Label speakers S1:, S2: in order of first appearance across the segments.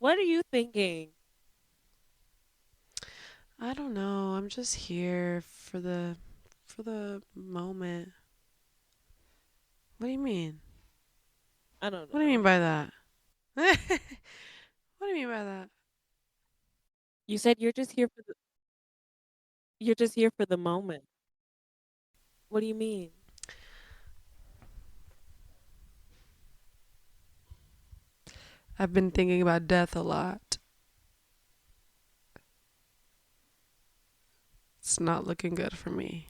S1: What are you thinking?
S2: I don't know. I'm just here for the moment. What do you mean?
S1: I don't
S2: What do you mean
S1: know.
S2: by that? What do you mean by that?
S1: You said you're just here for the moment. What do you mean?
S2: I've been thinking about death a lot. It's not looking good for me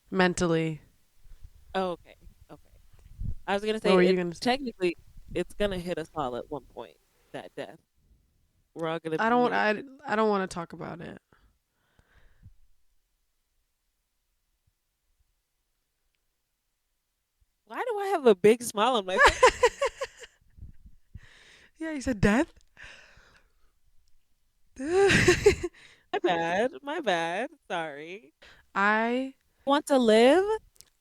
S2: mentally.
S1: Oh, okay. Okay. I was gonna
S2: What
S1: say
S2: were you
S1: it
S2: gonna say?
S1: technically it's gonna hit us all at one point, that death. We're all gonna
S2: I
S1: be
S2: don't.
S1: here.
S2: I don't want to talk about it.
S1: Why do I have a big smile on my face?
S2: Yeah, you said death.
S1: My bad. My bad. Sorry.
S2: I
S1: Want to live?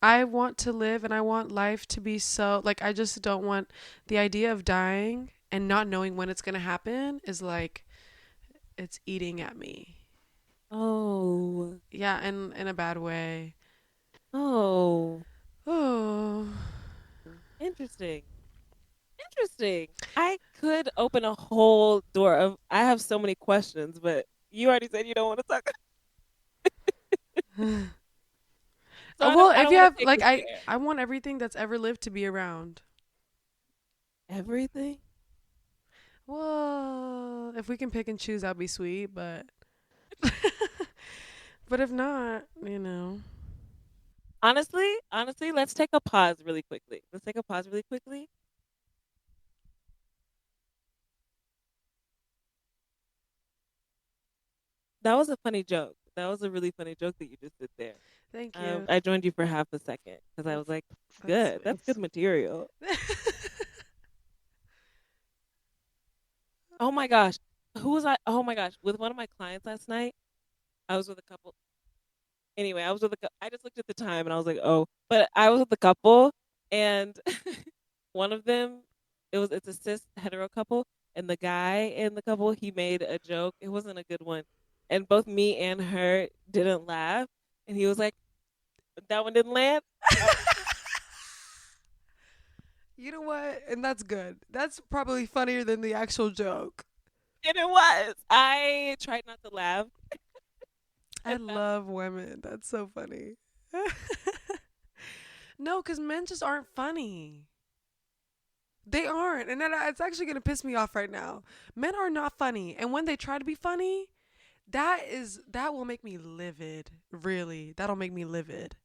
S2: I want to live and I want life to be so like I just don't want the idea of dying and not knowing when it's gonna happen is like it's eating at me.
S1: Oh.
S2: Yeah, and in a bad way.
S1: Oh.
S2: Oh,
S1: Interesting. Interesting. I could open a whole door of I have so many questions, but you already said you don't want to talk. So
S2: well,
S1: I
S2: if
S1: don't
S2: you
S1: want to
S2: have
S1: take
S2: like
S1: us there.
S2: I want everything that's ever lived to be around.
S1: Everything?
S2: Well, if we can pick and choose, that'd be sweet. But but if not, you know,
S1: Honestly, let's take a pause really quickly. Let's take a pause really quickly. That was a funny joke. That was a really funny joke that you just did there.
S2: thank you.
S1: I joined you for half a second because I was
S2: That's
S1: like,
S2: that's
S1: good. That's
S2: sweet.
S1: good material. Oh my gosh. Who was I? Oh my gosh. With one of my clients last night, I was with a couple. Anyway, I was with I just looked at the time and I was like, oh, but I was with a couple and one of them, it's a cis hetero couple, and the guy in the couple, he made a joke. It wasn't a good one. And both me and her didn't laugh. And he was like, that one didn't land. I was like,
S2: You know what? And that's good. That's probably funnier than the actual joke.
S1: and it was. I tried not to laugh.
S2: I
S1: I felt
S2: love women. That's so funny. No, because men just aren't funny. They aren't. And it's actually going to piss me off right now. Men are not funny. And when they try to be funny, that will make me livid. Really. That'll make me livid.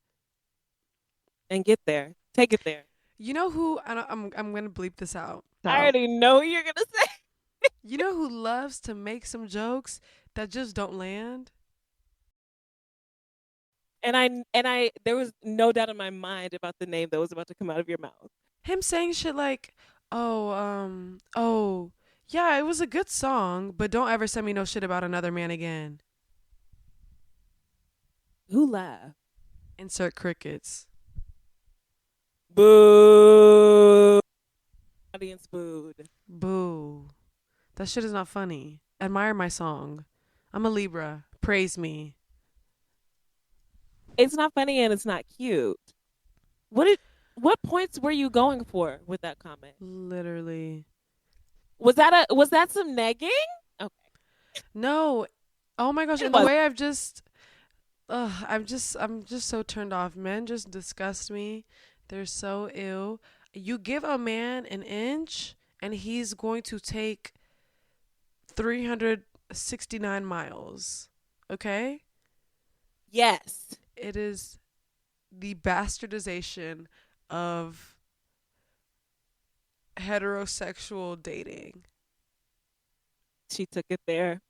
S1: and get there. Take it there.
S2: You know who, and I'm going to bleep this out.
S1: I already know what you're going to say.
S2: You know who loves to make some jokes that just don't land?
S1: There was no doubt in my mind about the name that was about to come out of your mouth.
S2: Him saying shit like, oh, yeah, it was a good song, but don't ever send me no shit about another man again.
S1: Who laughed?
S2: Insert crickets.
S1: Boo. Audience booed.
S2: Boo. That shit is not funny. Admire my song. I'm a Libra. Praise me.
S1: It's not funny and it's not cute. What did what points were you going for with that comment?
S2: Literally.
S1: Was that some negging? Okay.
S2: No. Oh my gosh.
S1: It
S2: And the
S1: was.
S2: way I'm just so turned off. Men just disgust me. They're so ill. You give a man an inch and he's going to take 369 miles. Okay?
S1: Yes.
S2: It is the bastardization of heterosexual dating.
S1: She took it there.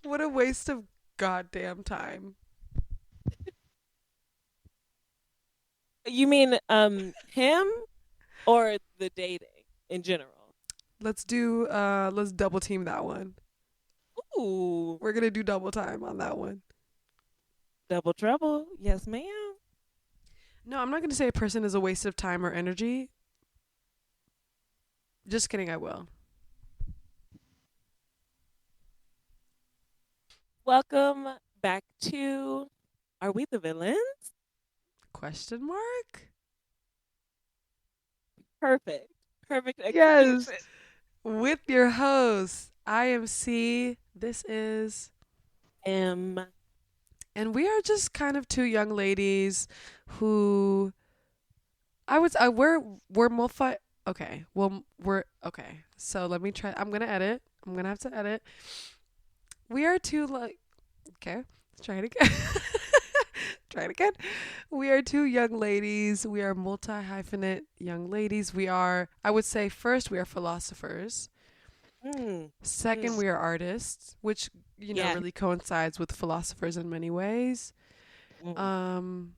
S2: What a waste of goddamn time.
S1: You mean him or the dating in general?
S2: Let's double team that one.
S1: Ooh.
S2: We're gonna do double time on that one.
S1: Double trouble. Yes, ma'am.
S2: No, I'm not gonna say a person is a waste of time or energy. Just kidding, I will.
S1: Welcome back to Are We the Villains?
S2: Question mark?
S1: Perfect. Perfect
S2: Yes.
S1: execution.
S2: With your host, I am C. This is,
S1: M.
S2: and we are just kind of two young ladies who we're multi. Okay, well we're okay. So let me try. I'm gonna edit. I'm gonna have to edit. We are two like okay. Let's try it again. Try it again. We are two young ladies. We are multi hyphenate young ladies. We are. I would say first we are philosophers.
S1: Mm,
S2: Second,
S1: mm,
S2: we are artists, which
S1: yeah.
S2: really coincides with philosophers in many ways.
S1: Mm.
S2: Um,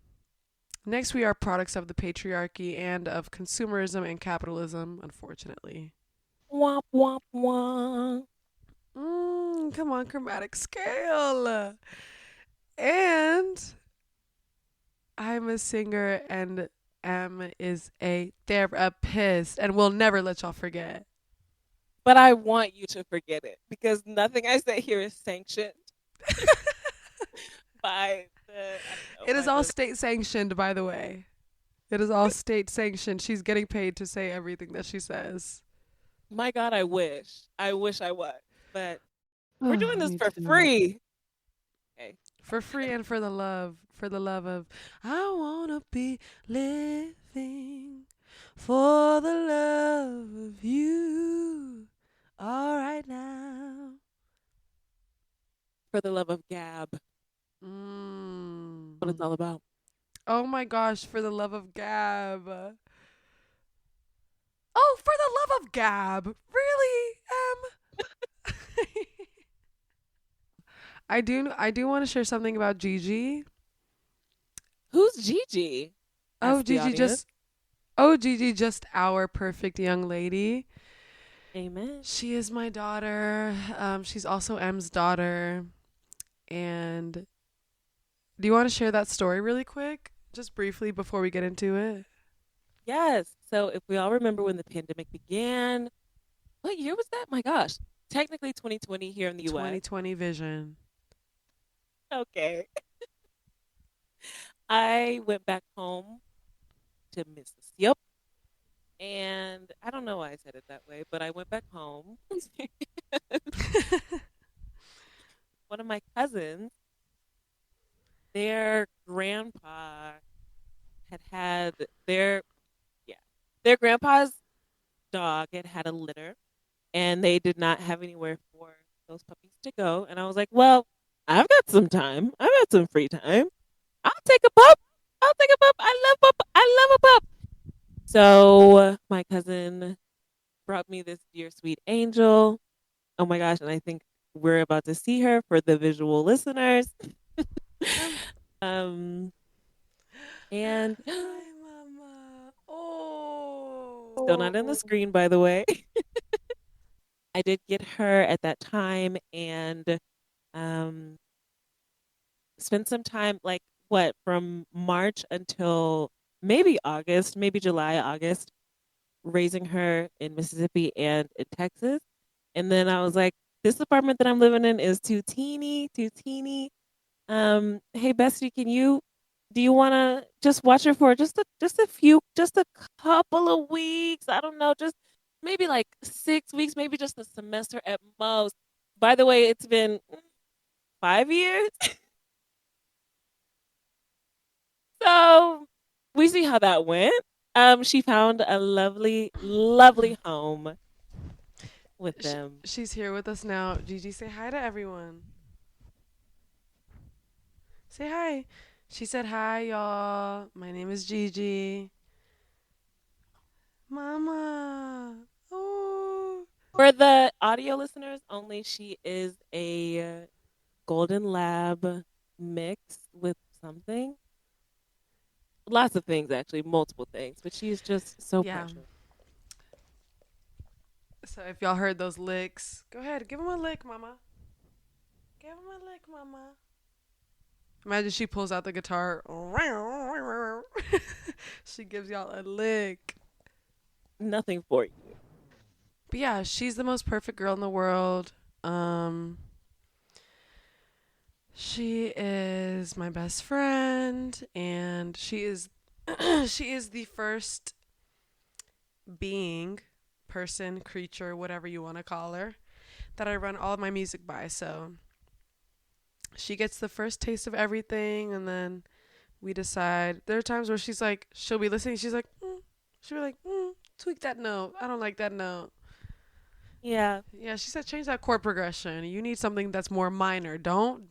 S2: Next, we are products of the patriarchy and of consumerism and capitalism. Unfortunately,
S1: Womp womp womp.
S2: come on, chromatic scale. And I'm a singer, and M is a therapist, and we'll never let y'all forget.
S1: But I want you to forget it because nothing I say here is sanctioned by the I don't know
S2: It is
S1: by
S2: all
S1: the.
S2: state sanctioned, by the way. It is all state sanctioned. She's getting paid to say everything that she says.
S1: My God, I wish. I wish I was. But we're
S2: Oh,
S1: doing this
S2: me
S1: for
S2: too.
S1: free. Okay.
S2: For free and for the love of, I wanna be living for the love of you. All right now.
S1: For the love of Gab.
S2: Mm.
S1: What it's all about.
S2: Oh my gosh, for the love of Gab. Oh, for the love of Gab. Really? I do want to share something about Gigi.
S1: Who's Gigi?
S2: Oh,
S1: Ask the
S2: Gigi
S1: audience.
S2: just Oh, Gigi just our perfect young lady.
S1: Amen.
S2: She is my daughter. She's also M's daughter. And do you want to share that story really quick? Just briefly before we get into it?
S1: Yes. So if we all remember when the pandemic began, what year was that? My gosh. Technically 2020 here in the US.
S2: 2020 vision.
S1: Okay. I went back home to Mississippi. And I don't know why I said it that way, but I went back home. One of my cousins, their grandpa had their yeah, their grandpa's dog had a litter and they did not have anywhere for those puppies to go. And I was like, well, I've got some time. I've got some free time. I'll take a pup. I'll take a pup. I love pup. I love a pup. So my cousin brought me this dear sweet angel. Oh my gosh. And I think we're about to see her for the visual listeners.
S2: Um,
S1: um, and
S2: Hi, Mama.
S1: still not in the
S2: Oh.
S1: screen, by the way. I did get her at that time and um, spent some time, like what, from March until maybe August, maybe July, August, raising her in Mississippi and in Texas. And then I was like, this apartment that I'm living in is too teeny, too teeny. Hey Bestie, do you want to just watch her for just a couple of weeks? I don't know, just maybe like 6 weeks, maybe just a semester at most. By the way, it's been 5 years. So we see how that went. She found a lovely, lovely home with them.
S2: She's here with us now. Gigi, say hi to everyone. Say hi. She said hi, y'all. My name is Gigi. Mama. Oh.
S1: For the audio listeners only, she is a golden lab mix with something. Lots of things, actually, multiple things, but she's just so
S2: Yeah.
S1: precious.
S2: So if y'all heard those licks, go ahead. Give him a lick, Mama. Give him a lick, Mama. Imagine she pulls out the guitar. She gives y'all a lick.
S1: Nothing for you.
S2: But yeah, she's the most perfect girl in the world. Um, she is my best friend, and she is she is the first being, person, creature, whatever you want to call her, that I run all of my music by. So she gets the first taste of everything, and then we decide. There are times where she'll be listening. She'll be like, tweak that note. I don't like that note.
S1: Yeah.
S2: Yeah, she said change that chord progression. You need something that's more minor. Don't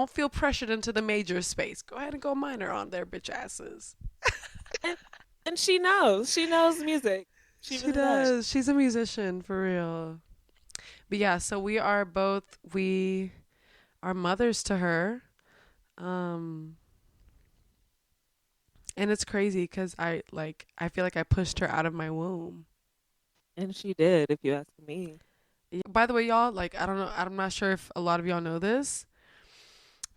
S2: feel pressured into the major space. Go ahead and go minor on there, bitch asses.
S1: And and she knows. She knows music. She
S2: She
S1: really does.
S2: does. She's a musician for real. But yeah, so we are mothers to her. Um and it's crazy cuz I feel like I pushed her out of my womb.
S1: And she did, if you ask me.
S2: Yeah, by the way, y'all, like I don't know, I'm not sure if a lot of y'all know this,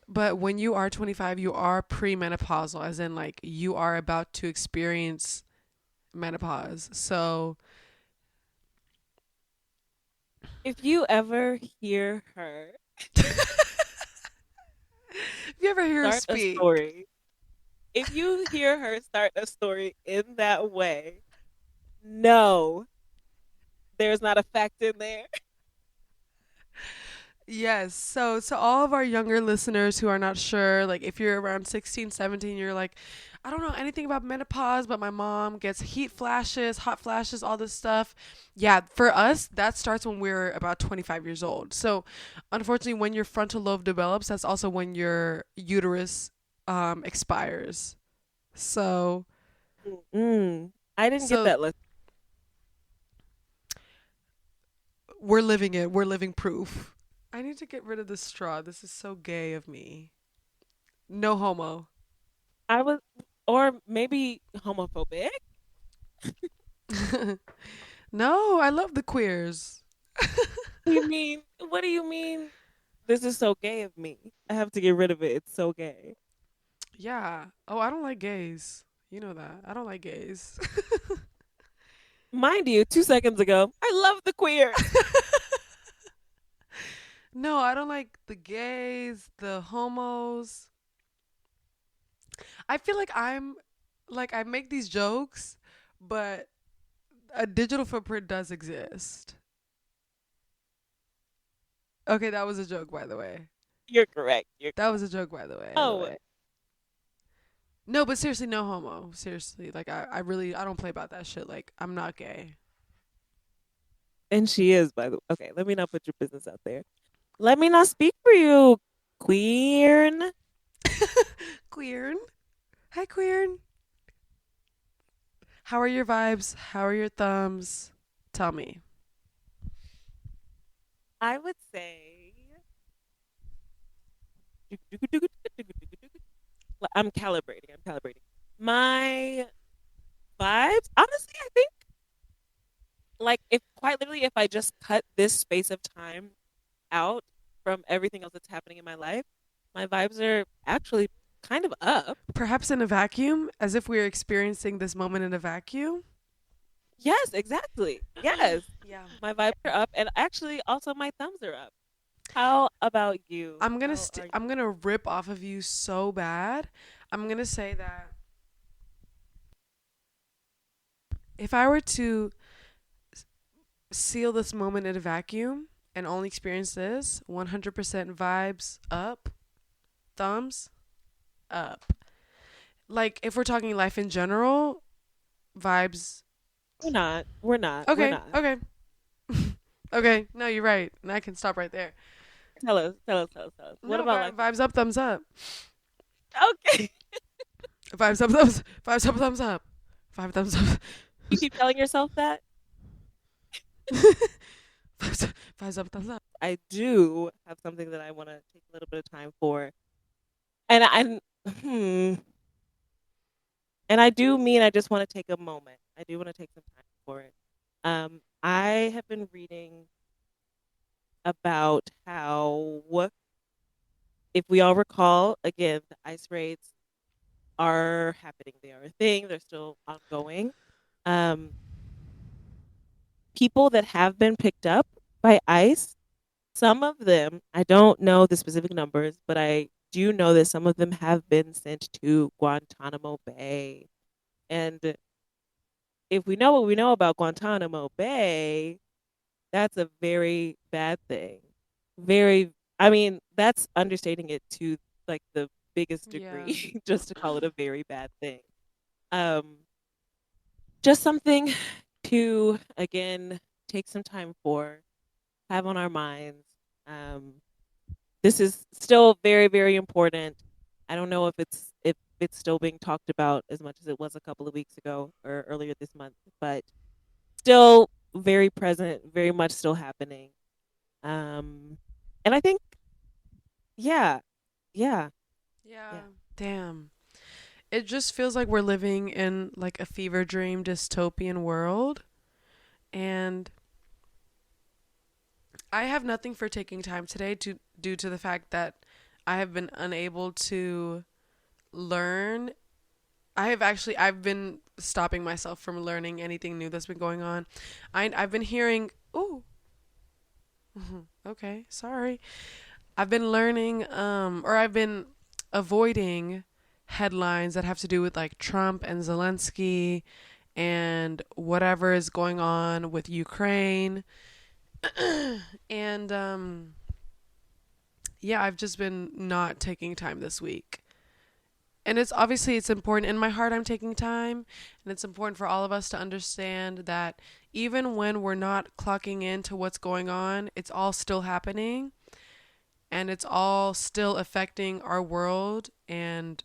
S2: but when you are 25, you are premenopausal, as in like you are about to experience menopause. So,
S1: If you ever hear her
S2: if you ever hear her
S1: start a
S2: speak,
S1: story, if you hear her start a story in that way, no, there's not a fact in there.
S2: yes. So, to all of our younger listeners who are not sure, like if you're around 16, 17, you're like, I don't know anything about menopause, but my mom gets heat flashes, hot flashes, all this stuff. Yeah, for us, that starts when we're about 25 years old. So, unfortunately, when your frontal lobe develops, that's also when your uterus expires. So,
S1: Mm-mm. I didn't get
S2: so
S1: that lesson.
S2: we're living it. We're living proof. I need to get rid of this straw. This is so gay of me. No homo.
S1: I was, or maybe homophobic.
S2: No, I love the queers.
S1: You mean, what do you mean? This is so gay of me. I have to get rid of it. It's so gay.
S2: Yeah. Oh, I don't like gays. You know that. I don't like gays.
S1: Mind you, 2 seconds ago, I love the queers.
S2: No, I don't like the gays, the homos. I feel like I make these jokes, but a digital footprint does exist. Okay, that was a joke, by the way.
S1: You're correct. You're
S2: That was a joke, by the way. By the
S1: oh,
S2: way. No, but seriously, no homo. Seriously, like I don't play about that shit. Like I'm not gay.
S1: and she is by the. Okay, let me not put your business out there. Let me not speak for you, queern.
S2: Queern. Hi, Queern. How are your vibes? How are your thumbs? Tell me.
S1: I would say I'm calibrating. I'm calibrating. My vibes, honestly, I think like if quite literally if I just cut this space of time out from everything else that's happening in my life, my vibes are actually kind of up.
S2: Perhaps in a vacuum, as if we're experiencing this moment in a vacuum.
S1: Yes, exactly. Yes.
S2: Yeah.
S1: My vibes are up and actually also my thumbs are up. How about you? How are
S2: I'm
S1: you?
S2: gonna rip off of you so bad. I'm gonna say that if I were to seal this moment in a vacuum and only experience this, 100% vibes up, thumbs up. Like if we're talking life in general, vibes.
S1: We're not. We're not. We're
S2: Okay,
S1: not.
S2: okay, okay. No, you're right, and I can stop right there.
S1: Tell us, tell us, tell us, tell us. What
S2: No,
S1: about life in
S2: vibes up, thumbs up.
S1: okay.
S2: Vibes up, vibes up, thumbs up. Five thumbs up.
S1: You keep telling yourself that?
S2: vibes, vibes up, thumbs up.
S1: I do have something that I want to take a little bit of time for. And and I do mean I just want to take a moment. I do want to take some time for it. I have been reading about how, if we all recall, again, the ice raids are happening. They are a thing. They're still ongoing. Um, people that have been picked up by ICE, some of them, I don't know the specific numbers, but I do know that some of them have been sent to Guantanamo Bay. And if we know what we know about Guantanamo Bay, that's a very bad thing. Very, I mean, that's understating it to like the biggest
S2: Yeah.
S1: degree, just to call it a very bad thing. Um, just something to, again, take some time for, have on our minds. Um, this is still very, very important. I don't know if it's still being talked about as much as it was a couple of weeks ago or earlier this month, but still very present, very much still happening. Um, and I think, yeah, yeah,
S2: Yeah.
S1: yeah.
S2: Damn. It just feels like we're living in like a fever dream dystopian world. And I have nothing for taking time today due to the fact that I have been unable to learn. I've been stopping myself from learning anything new that's been going on. I've been hearing, ooh, okay, sorry. I've been learning or I've been avoiding headlines that have to do with like Trump and Zelensky and whatever is going on with Ukraine. And yeah, I've just been not taking time this week. And it's obviously it's important in my heart I'm taking time, and it's important for all of us to understand that even when we're not clocking into what's going on, it's all still happening and it's all still affecting our world and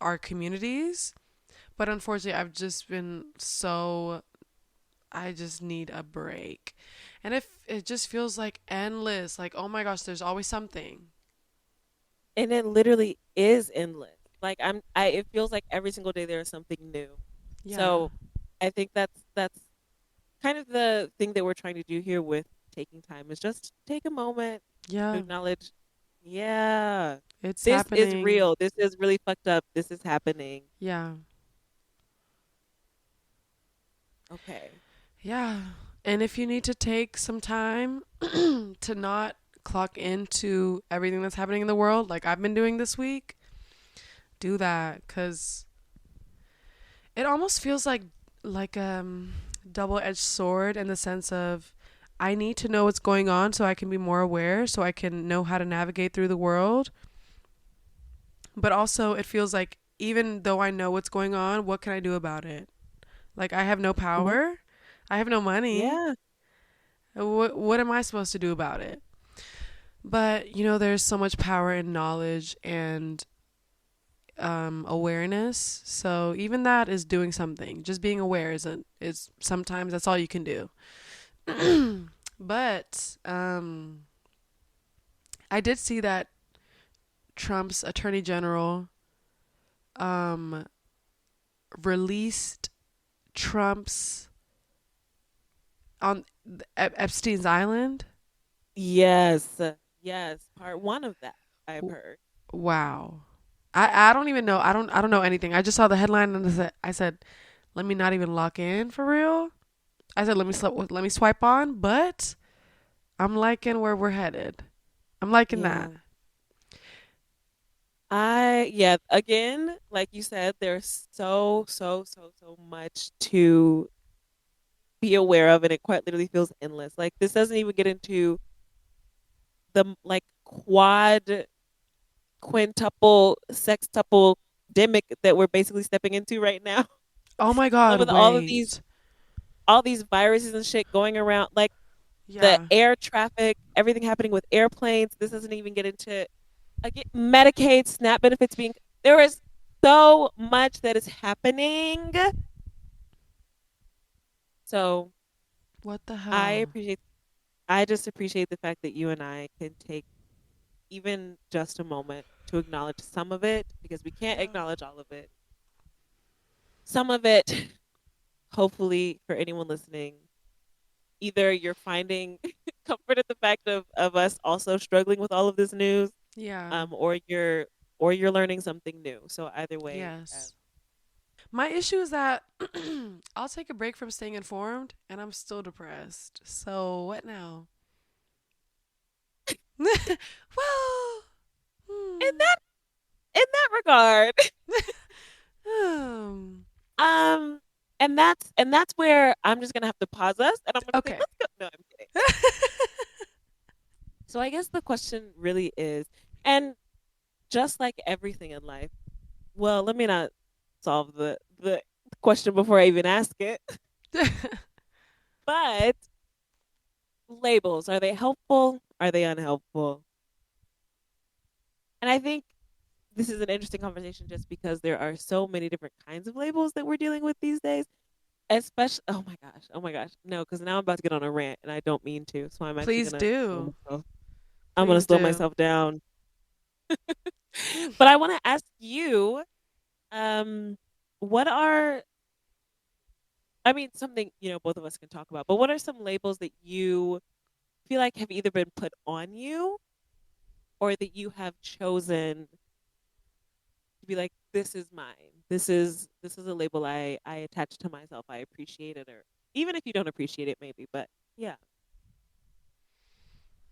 S2: our communities. But unfortunately, I've just been so I just need a break. And if it just feels like endless, like oh my gosh, there's always something.
S1: And it literally is endless. Like it feels like every single day there is something new.
S2: Yeah.
S1: So I think that's kind of the thing that we're trying to do here with taking time is just take a moment to
S2: Yeah.
S1: acknowledge, yeah,
S2: It's
S1: this is
S2: happening.
S1: real. This is really fucked up. This is happening.
S2: Yeah.
S1: Okay.
S2: Yeah. And if you need to take some time to not clock into everything that's happening in the world, like I've been doing this week, do that cuz it almost feels like double-edged sword in the sense of I need to know what's going on so I can be more aware so I can know how to navigate through the world. But also it feels like even though I know what's going on, what can I do about it? Like I have no
S1: What?
S2: power. I have no money.
S1: Yeah.
S2: What am I supposed to do about it? But you know, there's so much power in knowledge and awareness. So even that is doing something. Just being aware is sometimes that's all you can do. But I did see that Trump's attorney general um, released Trump's on Epstein's Island.
S1: Yes. Yes. Part one of that I've heard.
S2: Wow. I don't even know. I don't know anything. I just saw the headline and I said, let me not even lock in for real. I said let me swipe on, but I'm liking where we're headed. I'm liking that.
S1: Yeah. Again, like you said, there's so much to be aware of, and it quite literally feels endless. Like this doesn't even get into the like quad, quintuple, sextuple demic that we're basically stepping into right now.
S2: Oh my god,
S1: With
S2: wait.
S1: all these viruses and shit going around, like the
S2: Yeah.
S1: air traffic, everything happening with airplanes. This doesn't even get into again, Medicaid, SNAP benefits being. There is so much that is happening. So
S2: What the
S1: I
S2: hell?
S1: appreciate. I just appreciate the fact that you and I can take even just a moment to acknowledge some of it because we can't
S2: Yeah.
S1: acknowledge all of it. Some of it, hopefully, for anyone listening, either you're finding comfort in the fact of us also struggling with all of this news,
S2: Yeah.
S1: or you're learning something new. So either way,
S2: Yes. My issue is that I'll take a break from staying informed and I'm still depressed. So what now? Well,
S1: In
S2: hmm.
S1: that in that regard.
S2: um,
S1: Um, and that's where I'm just gonna have to pause us, and I'm gonna say,
S2: okay.
S1: "Let's go." No, I'm kidding. So I guess the question really is, and just like everything in life, well, let me not solve the question before I even ask it. But labels, are they helpful? Are they unhelpful? And I think this is an interesting conversation just because there are so many different kinds of labels that we're dealing with these days. Especially, oh my gosh, no, because now I'm about to get on a rant and I don't mean to. So I'm actually
S2: Please
S1: gonna slow
S2: do.
S1: myself. I'm gonna
S2: Please
S1: slow
S2: do.
S1: myself down. But I want to ask you, um, what are, I mean, something, both of us can talk about, but what are some labels that you feel like have either been put on you or that you have chosen to be like, this is mine. This is a label I attach to myself. I appreciate it, or even if you don't appreciate it, maybe. But yeah,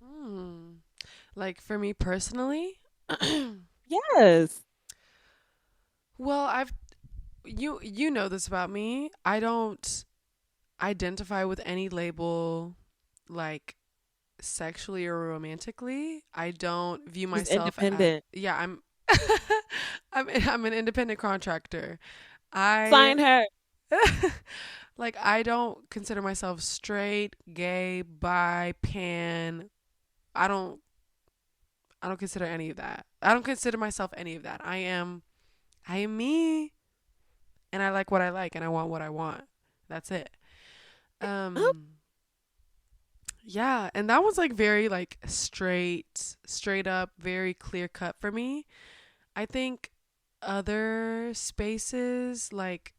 S2: Hmm. Like for me personally,
S1: yes,
S2: well, you know this about me. I don't identify with any label like sexually or romantically. I don't view
S1: she's
S2: myself as
S1: independent.
S2: yeah, I'm I'm an independent contractor. I
S1: Sign her.
S2: like I don't consider myself straight, gay, bi, pan. I don't I don't consider any of that. I don't consider myself any of that. I am me and I like what I like and I want what I want. That's it.
S1: Oh,
S2: Um yeah, and that was like very like straight up, very clear cut for me. I think other spaces like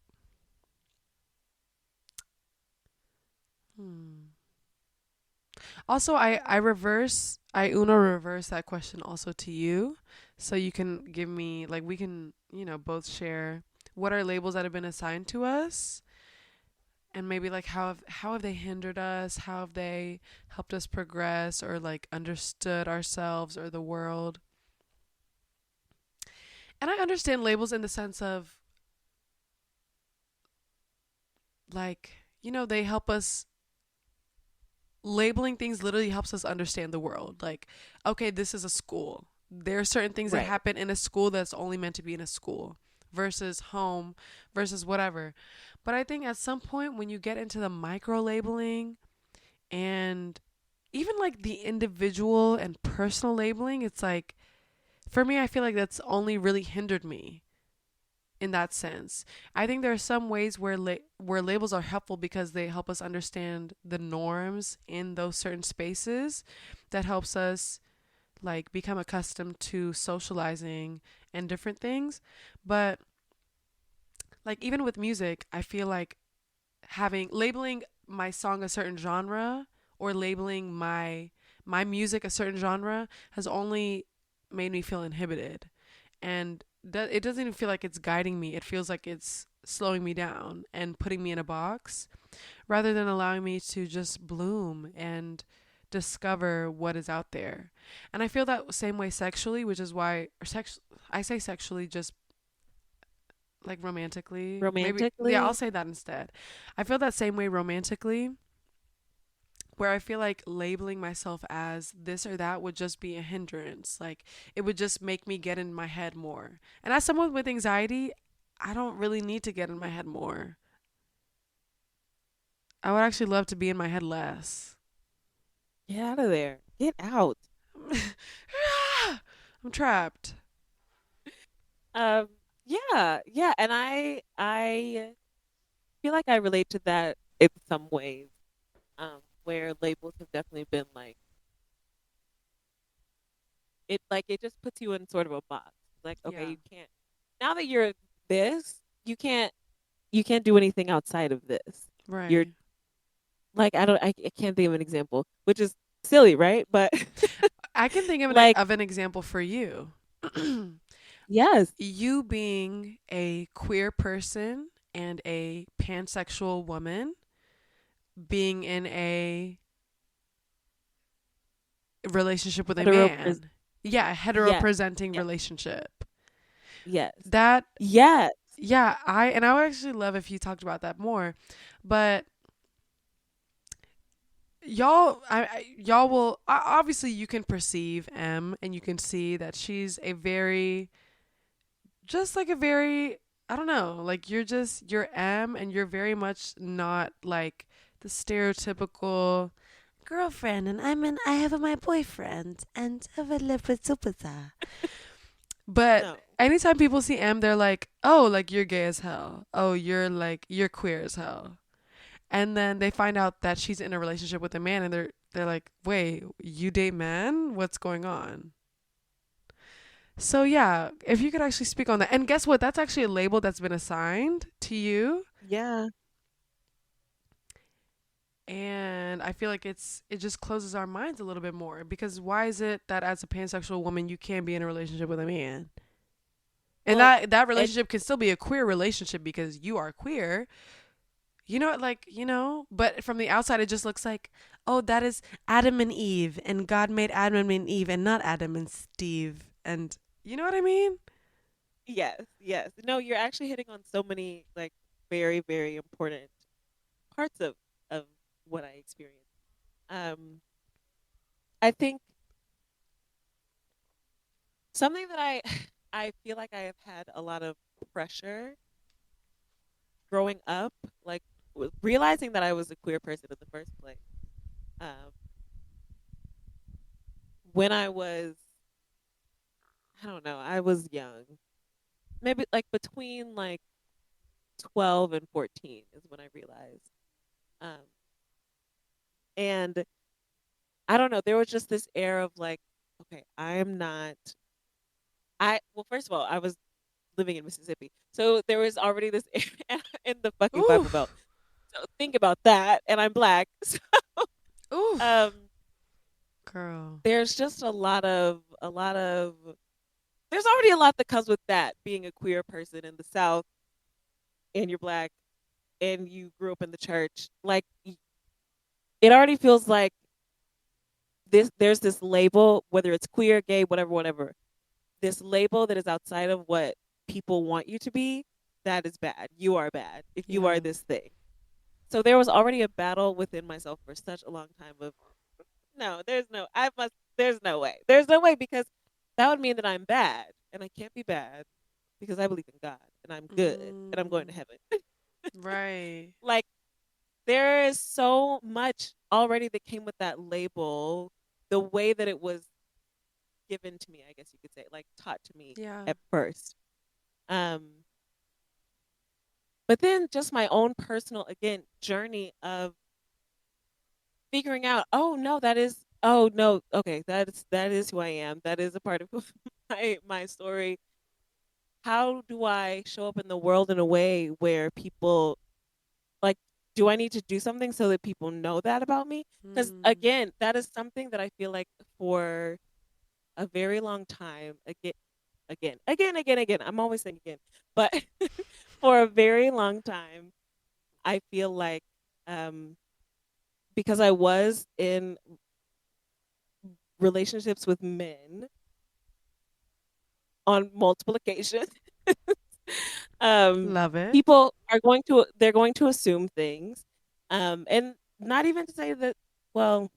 S2: hmm. Also I uno reverse that question also to you so you can give me like we can, both share what are labels that have been assigned to us and maybe like how have they hindered us? How have they helped us progress or like understood ourselves or the world? And I understand labels in the sense of like, they help us labeling things literally helps us understand the world. Like, okay, this is a school. There are certain things that
S1: right.
S2: happen in a school that's only meant to be in a school versus home versus whatever. But I think at some point when you get into the micro labeling and even like the individual and personal labeling, it's like for me I feel like that's only really hindered me in that sense. I think there are some ways where where labels are helpful because they help us understand the norms in those certain spaces that helps us like become accustomed to socializing and different things. But like even with music, I feel like having labeling my song a certain genre or labeling my music a certain genre has only made me feel inhibited and it doesn't even feel like it's guiding me. It feels like it's slowing me down and putting me in a box rather than allowing me to just bloom and discover what is out there. And I feel that same way sexually, which is why I say sexually just like romantically. Maybe yeah, I'll
S1: Romantically,
S2: say that instead. I feel that same way romantically where I feel like labeling myself as this or that would just be a hindrance. Like it would just make me get in my head more. And as someone with anxiety, I don't really need to get in my head more. I would actually love to be in my head less.
S1: get out of there. Get out.
S2: I'm trapped.
S1: Um, yeah, yeah, and I feel like I relate to that in some ways. Where labels have definitely been like it just puts you in sort of a box. Like, okay,
S2: Yeah,
S1: you can't now that you're this, you can't do anything outside of this. You're
S2: right.
S1: like I can't think of an example, which is silly, right? But
S2: I can think of
S1: like
S2: of an example for you.
S1: yes,
S2: You being a queer person and a pansexual woman being in a relationship with a
S1: Hetero
S2: man. Yeah, a
S1: yes,
S2: hetero-presenting
S1: yes,
S2: relationship.
S1: yes,
S2: That,
S1: yes.
S2: yeah, I would actually love if you talked about that more. But y'all will obviously you can perceive M and you can see that she's a very just like a very I don't know, like you're M and you're very much not like the stereotypical girlfriend and I have my boyfriend and I will live with Supasa. But
S1: No.
S2: anytime people see M, they're like, "Oh, like you're gay as hell. Oh, you're queer as hell." And then they find out that she's in a relationship with a man, and they're like, "Wait, you date men? What's going on?" So yeah, if you could actually speak on that, and guess what? That's actually a label that's been assigned to you,
S1: Yeah.
S2: and I feel like it just closes our minds a little bit more because why is it that as a pansexual woman you can't be in a relationship with a man? And
S1: Well,
S2: that
S1: and
S2: relationship can still be a queer relationship because you are queer. You know, like, but from the outside, it just looks like, oh, that is Adam and Eve, and God made Adam and Eve, and not Adam and Steve. And you know what I mean?
S1: yes, yes. No, you're actually hitting on so many like very, very important parts of what I experienced. Um, I think something that I feel like I have had a lot of pressure growing up, like realizing that I was a queer person in the first place. Um, when I don't know, I was young, maybe like between like 12 and 14 is when I realized. Um, and I don't know, there was just this air of like, okay, I am not. Well, first of all, I was living in Mississippi, so there was already this air in the fucking
S2: Ooh,
S1: Bible Belt. So think about that, and I'm black. So
S2: ooh,
S1: um,
S2: girl.
S1: there's just a lot of there's already a lot that comes with that being a queer person in the South, and you're black, and you grew up in the church. Like it already feels like there's this label, whether it's queer, gay, whatever, whatever. This label that is outside of what people want you to be, that is bad. You are bad if you are
S2: Yeah.
S1: this thing. So there was already a battle within myself for such a long time of no, there's no way. There's no way because that would mean that I'm bad and I can't be bad because I believe in God and I'm good and I'm going to
S2: Mm,
S1: heaven.
S2: right.
S1: Like there is so much already that came with that label, the way that it was given to me, I guess you could say, like taught to me
S2: Yeah.
S1: at first. Um, but then just my own personal again journey of figuring out, oh no, oh no, okay, that is who I am. That is a part of my story. How do I show up in the world in a way where people like do I need to do something so that people know that about me? Because
S2: Mm,
S1: again, that is something that I feel like for a very long time, again. I'm always saying again, but for a very long time, I feel like um, because I was in relationships with men on multiple occasions, um,
S2: love it.
S1: people they're going to assume things, and not even to say that well,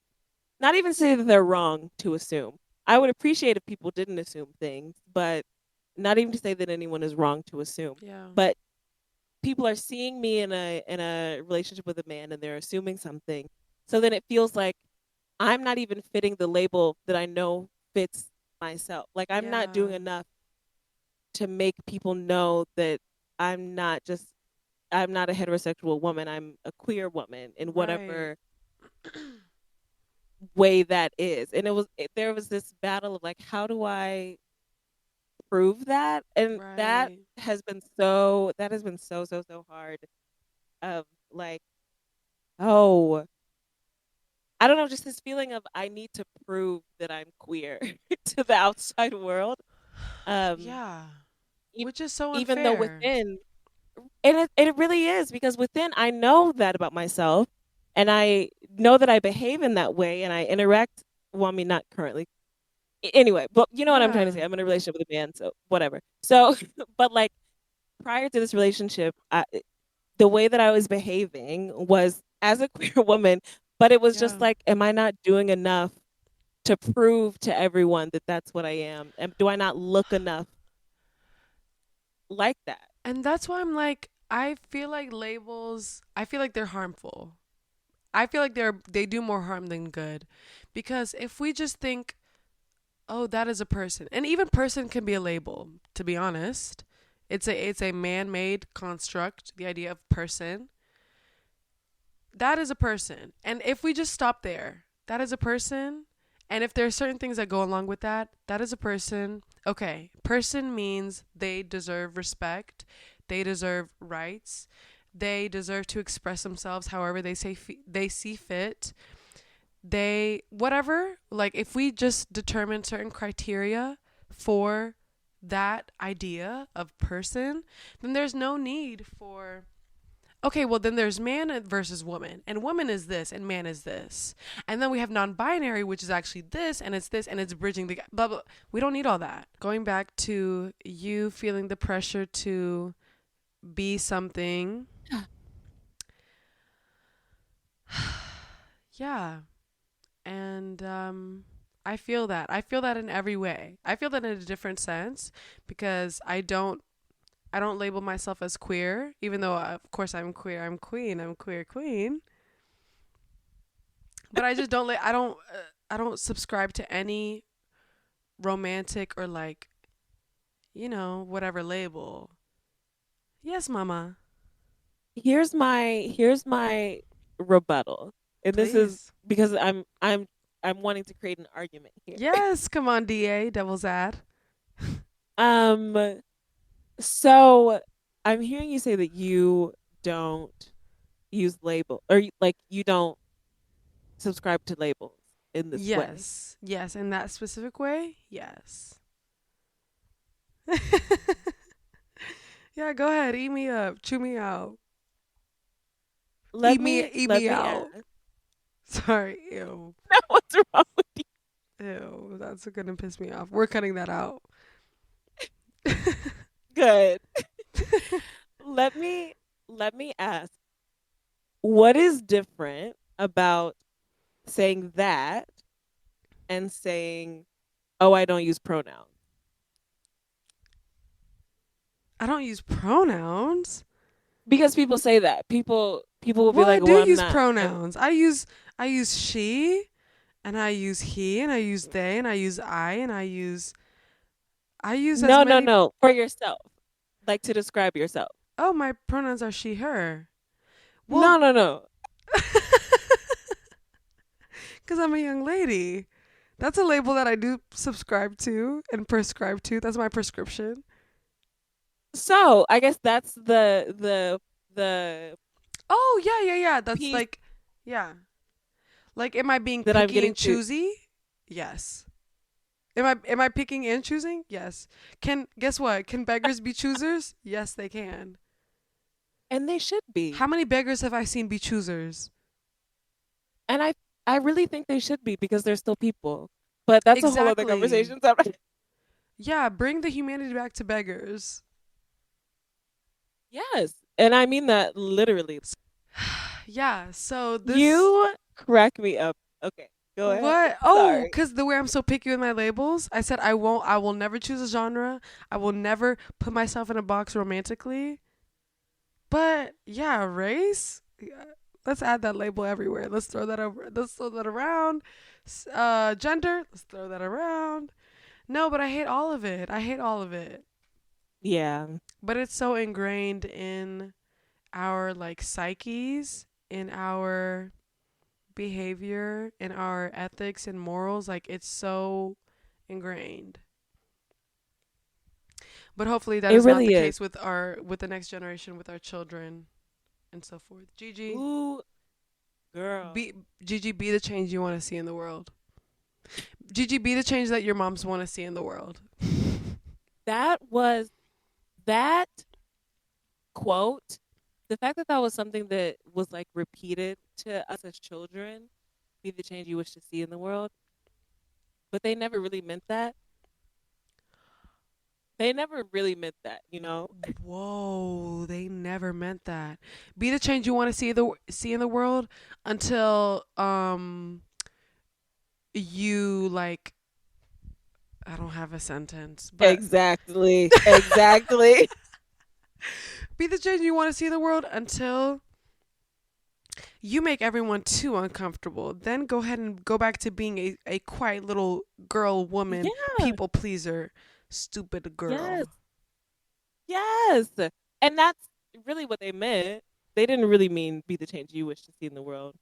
S1: not even say that they're wrong to assume. I would appreciate if people didn't assume things, but not even to say that anyone is wrong to assume.
S2: Yeah.
S1: But people are seeing me in a relationship with a man and they're assuming something. So then it feels like I'm not even fitting the label that I know fits myself. Like I'm not
S2: Yeah.
S1: doing enough to make people know that I'm just I'm not a heterosexual woman. I'm a queer woman in
S2: Right.
S1: whatever way that is. And there was this battle of like how do I prove that? And
S2: Right.
S1: that has been so hard of like oh I don't know, just this feeling of I need to prove that I'm queer to the outside world. Um,
S2: Yeah.
S1: e-
S2: Which is so
S1: even though
S2: unfair.
S1: within, And it really is because within I know that about myself and I know that I behave in that way and I interact, well, I mean not currently. Anyway, but you know what I'm trying to
S2: Yeah.
S1: say. I'm in a relationship with a man, so whatever. So, but like prior to this relationship, the way that I was behaving was as a queer woman, but it was
S2: Yeah.
S1: just like, am I not doing enough to prove to everyone that that's what I am? And do I not look enough like that?
S2: And that's why I'm like, I feel like I feel like they're harmful. I feel like they do more harm than good. Because if we just think, oh, that is a person. And even person can be a label, to be honest. It's a man-made construct, the idea of person. That is a person. And if we just stop there, that is a person. And if there are certain things that go along with that, that is a person. Okay, person means they deserve respect, they deserve rights, they deserve to express themselves however they see fit. They whatever, like if we just determine certain criteria for that idea of person, then there's no need for, okay, well, then there's man versus woman, and woman is this, and man is this. And then we have non binary, which is actually this, and it's bridging the blah, blah. We don't need all that. Going back to you feeling the pressure to be something, yeah. And I feel that. I feel that in every way. I feel that in a different sense because I don't label myself as queer, even though of course I'm queer. I'm queen. I'm queer queen. But I just don't I don't subscribe to any romantic or like, whatever label. Yes, mama.
S1: Here's my rebuttal. And this is
S2: Please.
S1: because I'm wanting to create an argument here.
S2: Yes, come on, DA, devil's ad.
S1: Um so I'm hearing you say that you don't use label or like you don't subscribe to labels in this way.
S2: Yes. Yes, in that specific way? Yes. Yeah, go ahead. Eat me up. Chew me out.
S1: Let me
S2: Eat
S1: let
S2: me
S1: me
S2: out.
S1: ask.
S2: Sorry. Ew.
S1: What's wrong with
S2: Ew. That's gonna piss me off. We're cutting that out.
S1: you? Good. Let me ask. What is different about saying that and saying, "Oh, I don't use pronouns"?
S2: I don't use pronouns.
S1: Because people say that. People will be
S2: Well, I
S1: like,
S2: do
S1: "Well, I'm
S2: use
S1: not."
S2: pronouns. I use she, and I use he, and I use they, and I use and I use as
S1: No, no,
S2: many.
S1: no. For yourself, like to describe yourself.
S2: Oh, my pronouns are she, her.
S1: No,
S2: Well,
S1: no, no.
S2: because I'm a young lady. That's a label that I do subscribe to and prescribe to. That's my prescription.
S1: So I guess that's the
S2: Oh, yeah, yeah, yeah. That's
S1: piece
S2: like, yeah. Like, am I being
S1: that I'm
S2: picky
S1: getting
S2: and
S1: to,
S2: choosy? Yes. Am I picking and choosing? Yes. Guess what? Can beggars be choosers? Yes, they can.
S1: and they should be.
S2: How many beggars have I seen be choosers?
S1: And I really think they should be because they're still people. But that's a whole other
S2: Exactly.
S1: conversation.
S2: Yeah, bring the humanity back to beggars.
S1: Yes. And I mean that literally.
S2: Yeah, so this.
S1: You crack me up. Okay, go ahead.
S2: What? Oh,
S1: Sorry.
S2: because the way I'm so picky with my labels, I said I will never choose a genre. I will never put myself in a box romantically. But yeah, race. Yeah, let's add that label everywhere. Let's throw that over. Let's throw that around. Gender. Let's throw that around. No, but I hate all of it. I hate all of it.
S1: Yeah.
S2: But it's so ingrained in our like psyches, in our behavior, in our ethics and morals. Like it's so ingrained. But hopefully that
S1: It
S2: is not the
S1: really is.
S2: case with the next generation, with our children and so forth. Gigi,
S1: Ooh, girl.
S2: Gigi, be the change you want to see in the world. Gigi, be the change that your moms want to see in the world.
S1: That was that quote, the fact that that was something that was like repeated to us as children, be the change you wish to see in the world, but they never really meant that. They never really meant that, you know?
S2: Whoa, they never meant that. Be the change you want to see in the world until you like I don't have a sentence, but
S1: Exactly. Exactly.
S2: be the change you want to see in the world until you make everyone too uncomfortable. Then go ahead and go back to being a quiet little girl, woman,
S1: Yeah.
S2: people pleaser, stupid
S1: Yes.
S2: girl.
S1: Yes. And that's really what they meant. They didn't really mean be the change you wish to see in the world.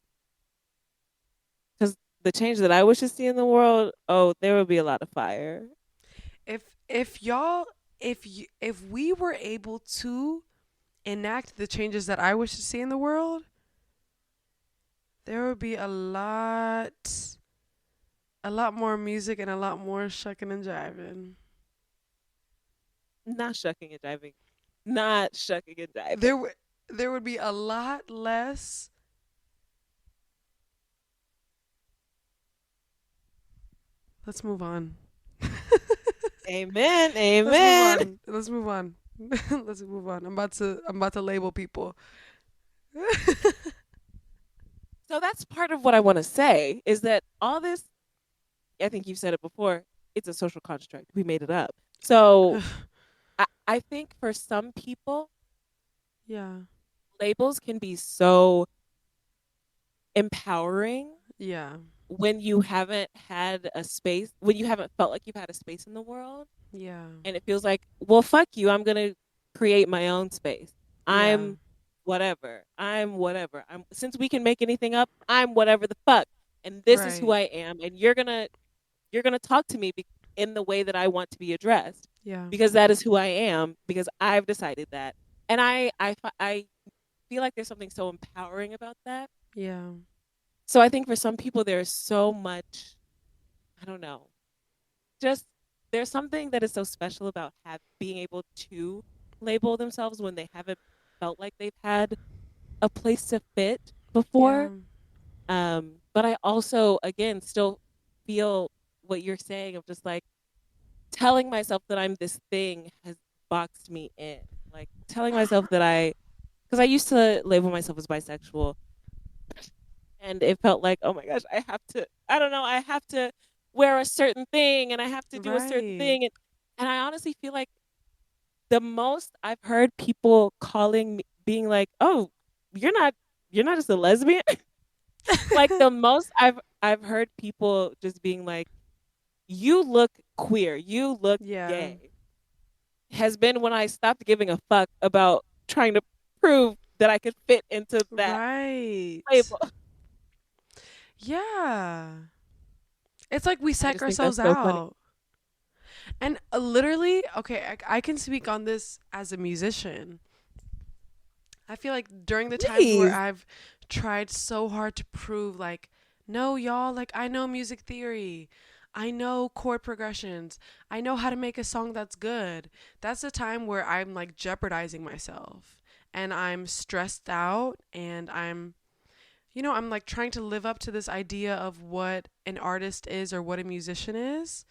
S1: Because the change that I wish to see in the world, oh, there would be a lot of fire.
S2: If y'all if we were able to enact the changes that I wish to see in the world, there would be a lot more music and a lot more shucking and jiving.
S1: Not shucking and jiving. Not shucking and jiving.
S2: There would there would be a lot less. Let's move on.
S1: Amen.
S2: Let's move
S1: Amen.
S2: on. Let's move on. Let's move on. I'm about to label people.
S1: So that's part of what I want to say is that all this, I think you've said it before, it's a social construct. We made it up. So I think for some people,
S2: Yeah.
S1: labels can be so empowering
S2: Yeah.
S1: when you haven't had a space, when you haven't felt like you've had a space in the world.
S2: Yeah.
S1: And it feels like, well, fuck you. I'm going to create my own space.
S2: Yeah.
S1: I'm whatever. I'm whatever. I'm since we can make anything up, I'm whatever the fuck. And this is who
S2: Right.
S1: I am. And you're gonna talk to me in the way that I want to be addressed
S2: Yeah.
S1: because that is who I am because I've decided that. And I feel like there's something so empowering about that.
S2: Yeah.
S1: So I think for some people there's so much, I don't know, just there's something that is so special about being able to label themselves when they haven't felt like they've had a place to fit
S2: Yeah.
S1: before. But I also, again, still feel what you're saying of just like telling myself that I'm this thing has boxed me in. Like telling myself that because I used to label myself as bisexual, and it felt like, oh my gosh, I don't know, I have to wear a certain thing and I have to do a certain
S2: Right.
S1: thing. And I honestly feel like the most I've heard people calling me, being like, oh, you're not, you're not just a lesbian. Like the most I've heard people just being like, you look queer, you look
S2: Yeah.
S1: gay, has been when I stopped giving a fuck about trying to prove that I could fit into that
S2: Right.
S1: label.
S2: Yeah. It's like we
S1: I
S2: psych
S1: just think that's
S2: ourselves
S1: so funny.
S2: out. And literally, okay, I can speak on this as a musician. I feel like during the times where
S1: Please.
S2: I've tried so hard to prove, like, no, y'all, like, I know music theory. I know chord progressions. I know how to make a song that's good. That's the time where I'm like jeopardizing myself and I'm stressed out and I'm like trying to live up to this idea of what an artist is or what a musician is.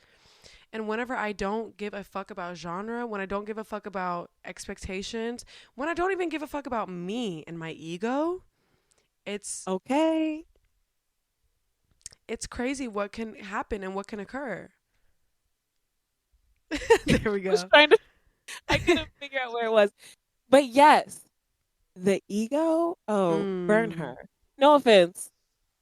S2: And whenever I don't give a fuck about genre, when I don't give a fuck about expectations, when I don't even give a fuck about me and my ego, it's
S1: Okay.
S2: it's crazy what can happen and what can occur.
S1: I
S2: There we
S1: was
S2: go.
S1: trying to, I couldn't figure out where it was. But yes, the ego, oh, burn
S2: Mm,
S1: her. No offense.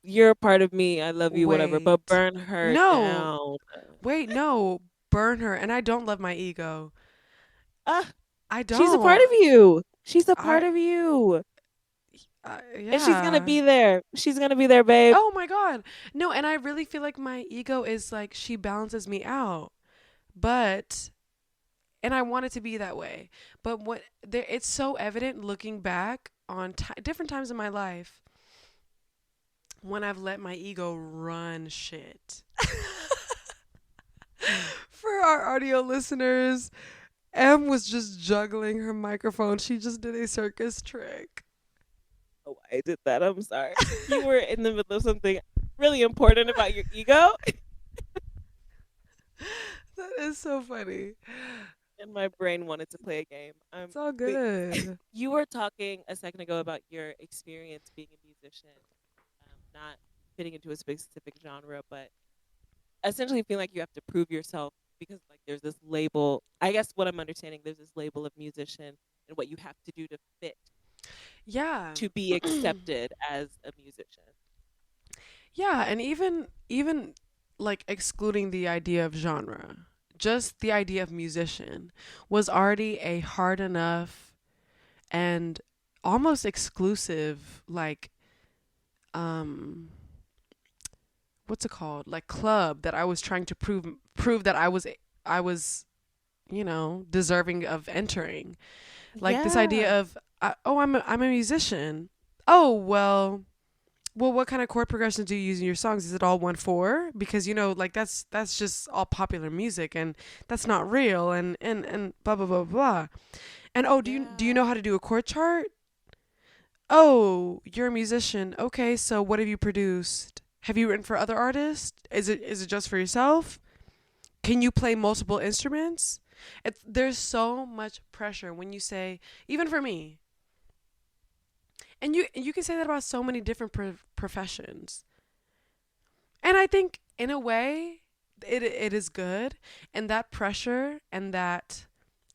S1: You're a part of me. I love you, whatever, but
S2: wait.
S1: burn her
S2: No.
S1: down.
S2: Wait, no. Burn her. And I don't love my ego.
S1: Ah,
S2: I
S1: she's a
S2: don't.
S1: part of you. She's a part
S2: I
S1: of you. And she's gonna
S2: yeah.
S1: be there. She's gonna be there, babe.
S2: Oh my god. No, and I really feel like my ego is like she balances me out. But and I want it to be that way. But what there, it's so evident looking back on different times in my life when I've let my ego run shit. For our audio listeners, M was just juggling her microphone. She just did a circus trick.
S1: Oh, I did that. I'm sorry. You were in the middle of something really important about your ego,
S2: That is so funny.
S1: and my brain wanted to play a game.
S2: It's all
S1: But
S2: good.
S1: you were talking a second ago about your experience being a musician, not fitting into a specific genre, but essentially feeling like you have to prove yourself because like there's this label. I guess what I'm understanding, there's this label of musician and what you have to do to fit
S2: Yeah.
S1: to be accepted as a musician.
S2: Yeah, and even like excluding the idea of genre, just the idea of musician was already a hard enough and almost exclusive like um what's it called? Like club that I was trying to prove that I was, deserving of entering. Like this
S1: Yeah.
S2: idea of oh, I'm a musician. Oh, well, what kind of chord progressions do you use in your songs? Is it all 1/4? Because like that's just all popular music, and that's not real, and blah blah blah blah. And oh, do you
S1: Yeah.
S2: know how to do a chord chart? Oh, you're a musician. Okay, so what have you produced? Have you written for other artists? Is it just for yourself? Can you play multiple instruments? There's so much pressure when you say, even for me, and you can say that about so many different professions. And I think in a way it is good, and that pressure and that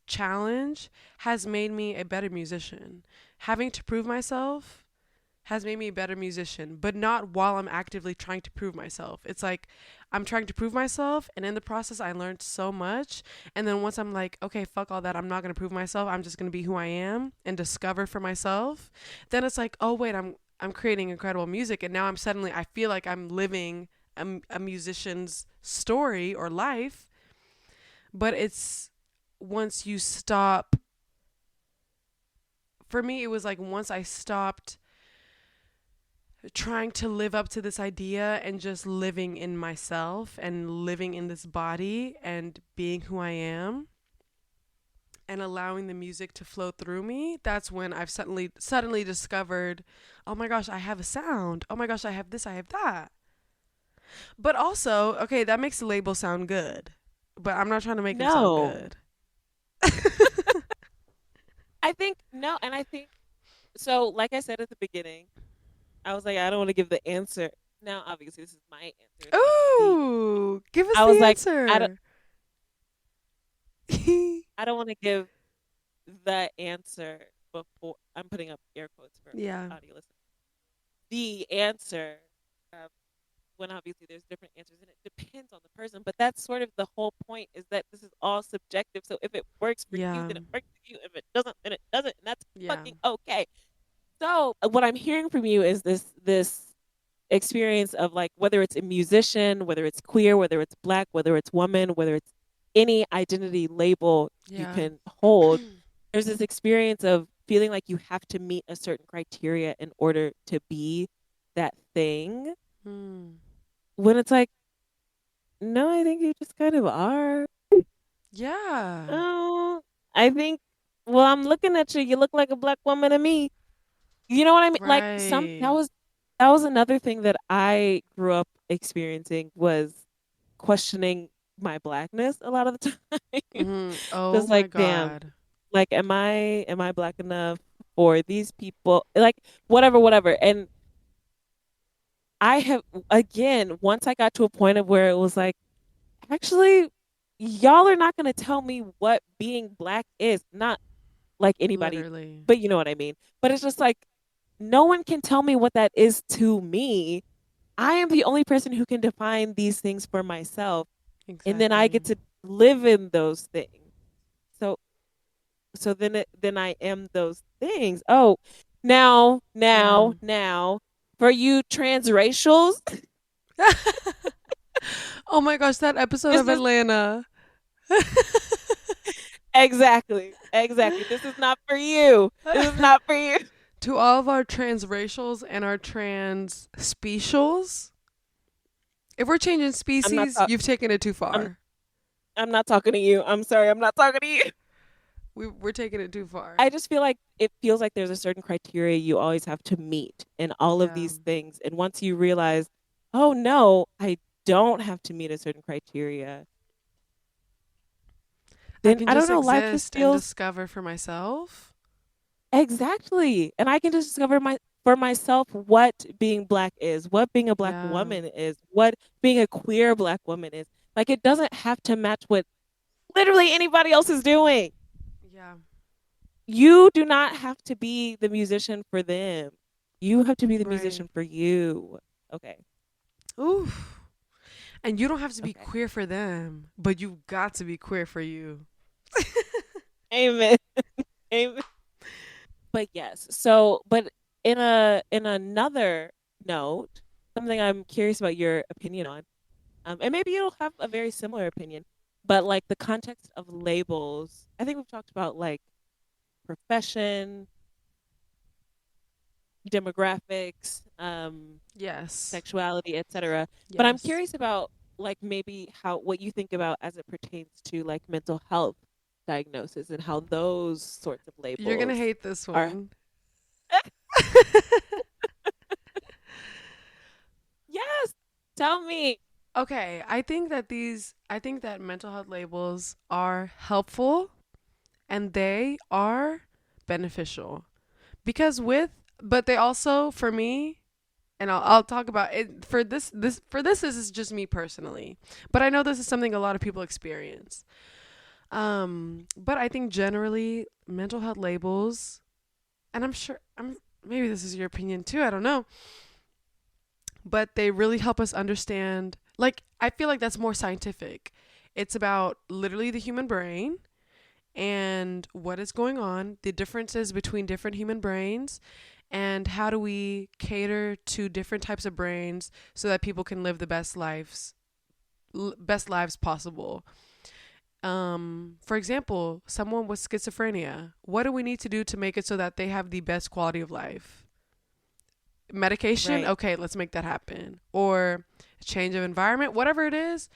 S2: challenge has made me a better musician. Having to prove myself has made me a better musician, but not while I'm actively trying to prove myself. It's like I'm trying to prove myself, and in the process, I learned so much. And then once I'm like, okay, fuck all that, I'm not gonna prove myself. I'm just gonna be who I am and discover for myself. Then it's like, oh wait, I'm creating incredible music, and now I feel like I'm living a musician's story or life. But it's once you stop. For me, it was like once I stopped trying to live up to this idea and just living in myself and living in this body and being who I am and allowing the music to flow through me, that's when I've suddenly discovered, oh my gosh, I have a sound. Oh my gosh, I have this, I have that. But also, okay, that makes the label sound good. But I'm not trying to make them sound
S1: No.
S2: good.
S1: I think no, and I think so like I said at the beginning, I was like I don't want to give the answer. Now obviously this is my answer. It's not the
S2: Ooh, give us
S1: I
S2: the
S1: was like I don't
S2: answer.
S1: I don't want to give the answer before I'm putting up air quotes for
S2: Yeah.
S1: audio listeners. The answer, um, when obviously there's different answers and it depends on the person, but that's sort of the whole point is that this is all subjective. So if it works for you,
S2: Yeah.
S1: then it works for you. If it doesn't, then it doesn't, and that's
S2: Yeah.
S1: fucking okay. So what I'm hearing from you is this experience of like whether it's a musician, whether it's queer, whether it's black, whether it's woman, whether it's any identity label you
S2: Yeah.
S1: can hold, there's this experience of feeling like you have to meet a certain criteria in order to be that thing.
S2: Hmm.
S1: When it's like, no, I think you just kind of are.
S2: Yeah.
S1: Oh, I think, well, I'm looking at you. You look like a black woman to me. You know what I mean? Like
S2: Right.
S1: that was another thing that I grew up experiencing was questioning my blackness a lot of the time.
S2: Oh
S1: Just
S2: my
S1: like, damn,
S2: God.
S1: like am I black enough for these people? Like whatever. And I have again, once I got to a point of where it was like, actually, y'all are not gonna tell me what being black is. Not like anybody,
S2: Literally.
S1: but you know what I mean. But it's just like no one can tell me what that is to me. I am the only person who can define these things for myself, and then I get
S2: Exactly.
S1: to live in those things. So then I am those things. Oh,
S2: Yeah.
S1: now for you transracials,
S2: Oh my gosh, that episode
S1: this
S2: of
S1: is
S2: Atlanta.
S1: exactly. This is not for you. This is not for you.
S2: To all of our transracials and our trans specials, if we're changing
S1: I'm not
S2: species,
S1: talking.
S2: you've taken it too
S1: I'm
S2: far.
S1: I'm not talking to you. I'm sorry. I'm not talking to you.
S2: We're taking it too far.
S1: I just feel like it feels like there's a certain criteria you always have to meet in all of
S2: Yeah.
S1: these things. And once you realize, oh no, I don't have to meet a certain criteria,
S2: I
S1: then
S2: can
S1: I don't
S2: just
S1: know, life just
S2: exist and
S1: feels
S2: discover for myself.
S1: exactly. And I can just discover my for myself what being black is, what being a black
S2: Yeah.
S1: woman is, what being a queer black woman is. Like it doesn't have to match what literally anybody else is doing.
S2: Yeah.
S1: You do not have to be the musician for them. You have to be the
S2: Right.
S1: musician for you. Okay.
S2: Ooh. And you don't have to be
S1: Okay.
S2: queer for them, but you got to be queer for you.
S1: Amen. Amen. But yes. So, but in another note, something I'm curious about your opinion on, and maybe you'll have a very similar opinion, but like the context of labels, I think we've talked about like profession, demographics,
S2: Yes.
S1: sexuality, etc. But I'm
S2: Yes.
S1: curious about like maybe how what you think about as it pertains to like mental health diagnosis and how those sorts of
S2: You're going to
S1: labels
S2: hate this
S1: are.
S2: one.
S1: Yes, tell me.
S2: Okay, I think that mental health labels are helpful and they are beneficial because but they also, for me, and I'll talk about it for this is just me personally, but I know this is something a lot of people experience. But I think generally mental health labels, and I'm maybe this is your opinion too, I don't know, but they really help us understand. Like, I feel like that's more scientific. It's about literally the human brain and what is going on, the differences between different human brains, and how do we cater to different types of brains so that people can live the best lives possible. For example, someone with schizophrenia, what do we need to do to make it so that they have the best quality of life? Medication,
S1: Right.
S2: okay, let's make that happen. Or change of environment, whatever it is,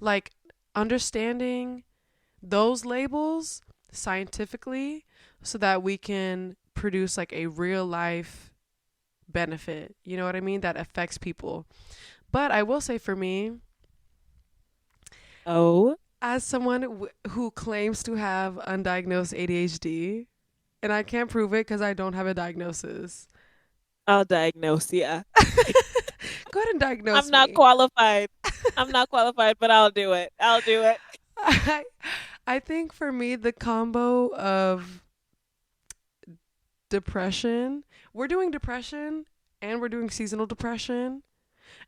S2: like understanding those labels scientifically so that we can produce like a real life benefit. You know what I mean? That affects people. But I will say for me,
S1: Oh,
S2: as someone who claims to have undiagnosed ADHD, and I can't prove it because I don't have a diagnosis.
S1: I'll diagnose you.
S2: Go ahead and
S1: I'm
S2: diagnose
S1: not
S2: me.
S1: qualified. I'm not qualified, but I'll do it. I'll do it.
S2: I, I think for me, the combo of depression, we're doing depression and we're doing seasonal depression,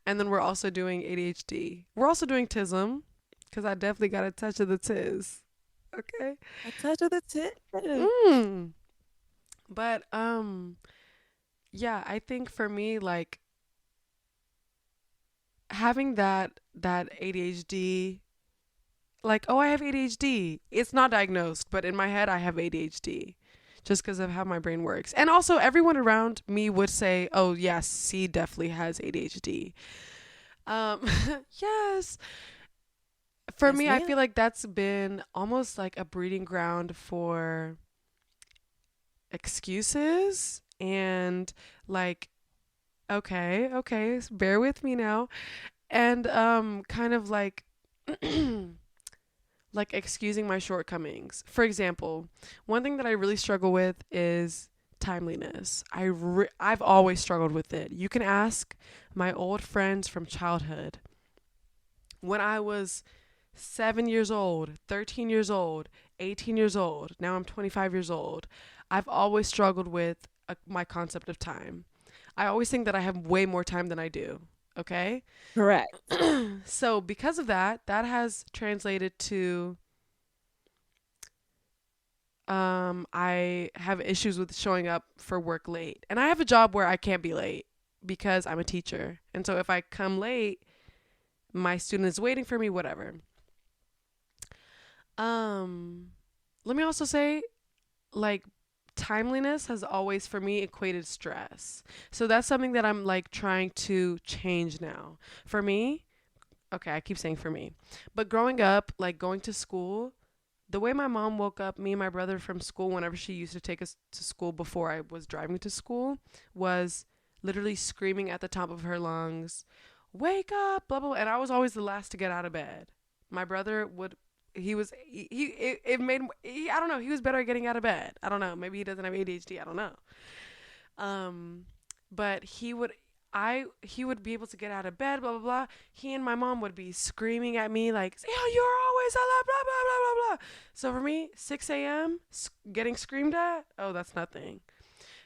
S2: and then we're also doing ADHD. We're also doing TISM because I definitely got a touch of the tiz. Okay.
S1: A touch of the tip.
S2: Mm. But yeah, I think for me, like having that ADHD, like, oh, I have ADHD. It's not diagnosed, but in my head I have ADHD just because of how my brain works. And also everyone around me would say, "Oh, yes, C definitely has ADHD." Um yes. For
S1: Yes,
S2: me, I
S1: ma'am.
S2: feel like that's been almost like a breeding ground for excuses and like, okay, okay, bear with me now. And kind of like like excusing my shortcomings. For example, one thing that I really struggle with is timeliness. I've always struggled with it. You can ask my old friends from childhood. When I was 7 years old, 13 years old, 18 years old, now I'm 25 years old, I've always struggled with my concept of time. I always think that I have way more time than I do. Okay?
S1: Correct.
S2: So, because of that, that has translated to I have issues with showing up for work late. And I have a job where I can't be late because I'm a teacher. And so if I come late, my student is waiting for me, whatever. Um Let me also say, like, timeliness has always for me equated stress. So that's something that I'm like trying to change now. For me, okay, I keep saying for me. But growing up, like going to school, The way my mom woke up me and my brother from school whenever she used to take us to school before I was driving to school was literally screaming at the top of her lungs, "Wake up!" blah blah, blah. And I was always the last to get out of bed. My brother would he it made I don't know, he was better at getting out of bed. I don't know, maybe he doesn't have ADHD, I don't know. Um, but he would be able to get out of bed, blah blah blah. He and my mom would be screaming at me like, "Oh, you're always blah blah blah blah blah." So for me, 6 a.m. Getting screamed at, oh, that's nothing.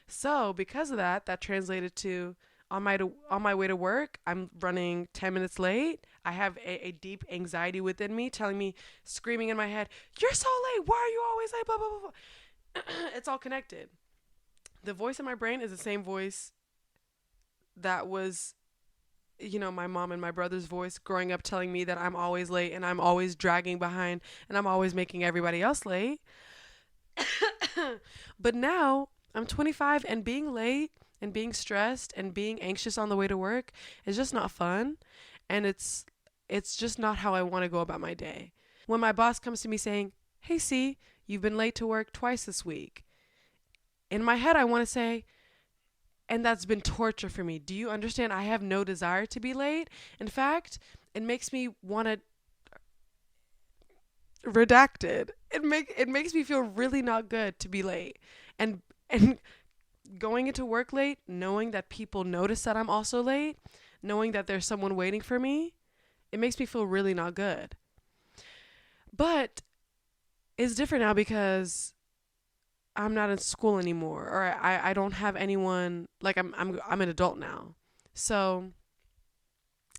S2: So because of that, that translated to on my way to work, I'm running 10 minutes late. I have a deep anxiety within me telling me, screaming in my head, "You're so late. Why are you always late?" Blah blah blah. Blah. It's all connected. The voice in my brain is the same voice that was, my mom and my brother's voice growing up telling me that I'm always late and I'm always dragging behind and I'm always making everybody else late. But now I'm 25 and being late and being stressed and being anxious on the way to work is just not fun, and it's just not how I want to go about my day. When my boss comes to me saying, "Hey, C, you've been late to work twice this week." In my head I want to say, and that's been torture for me. Do you understand? I have no desire to be late. In fact, it makes me want to redacted. It makes me feel really not good to be late. And going into work late, knowing that people notice that I'm also late, knowing that there's someone waiting for me, it makes me feel really not good. But it's different now because I'm not in school anymore, or I don't have anyone, like I'm an adult now. So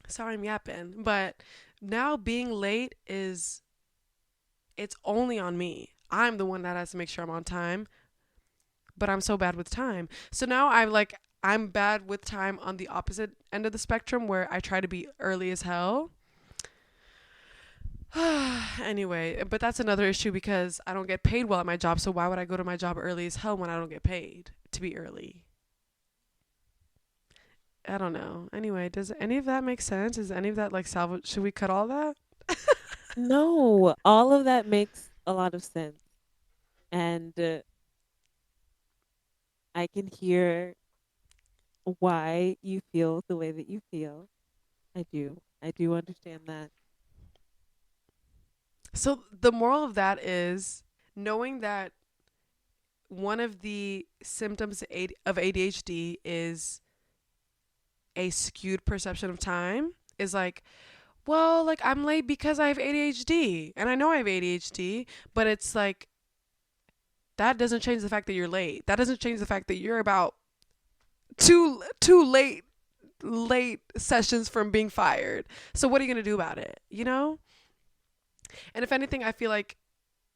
S2: sorry I'm yapping, but now being late is it's only on me. I'm the one that has to make sure I'm on time, but I'm so bad with time. So now I'm bad with time on the opposite end of the spectrum where I try to be early as hell. Anyway, but that's another issue because I don't get paid well at my job. So why would I go to my job early as hell when I don't get paid to be early? I don't know. Anyway, does any of that make sense? Is any of that like salvage? Should we cut all that?
S1: No, all of that makes a lot of sense. And I can hear why you feel the way that you feel. I do. I do understand that.
S2: So the moral of that is knowing that one of the symptoms of ADHD is a skewed perception of time is like, well, like I'm late because I have ADHD and I know I have ADHD, but it's like that doesn't change the fact that you're late. That doesn't change the fact that you're about two late sessions from being fired. So what are you going to do about it, you know? And if anything, I feel like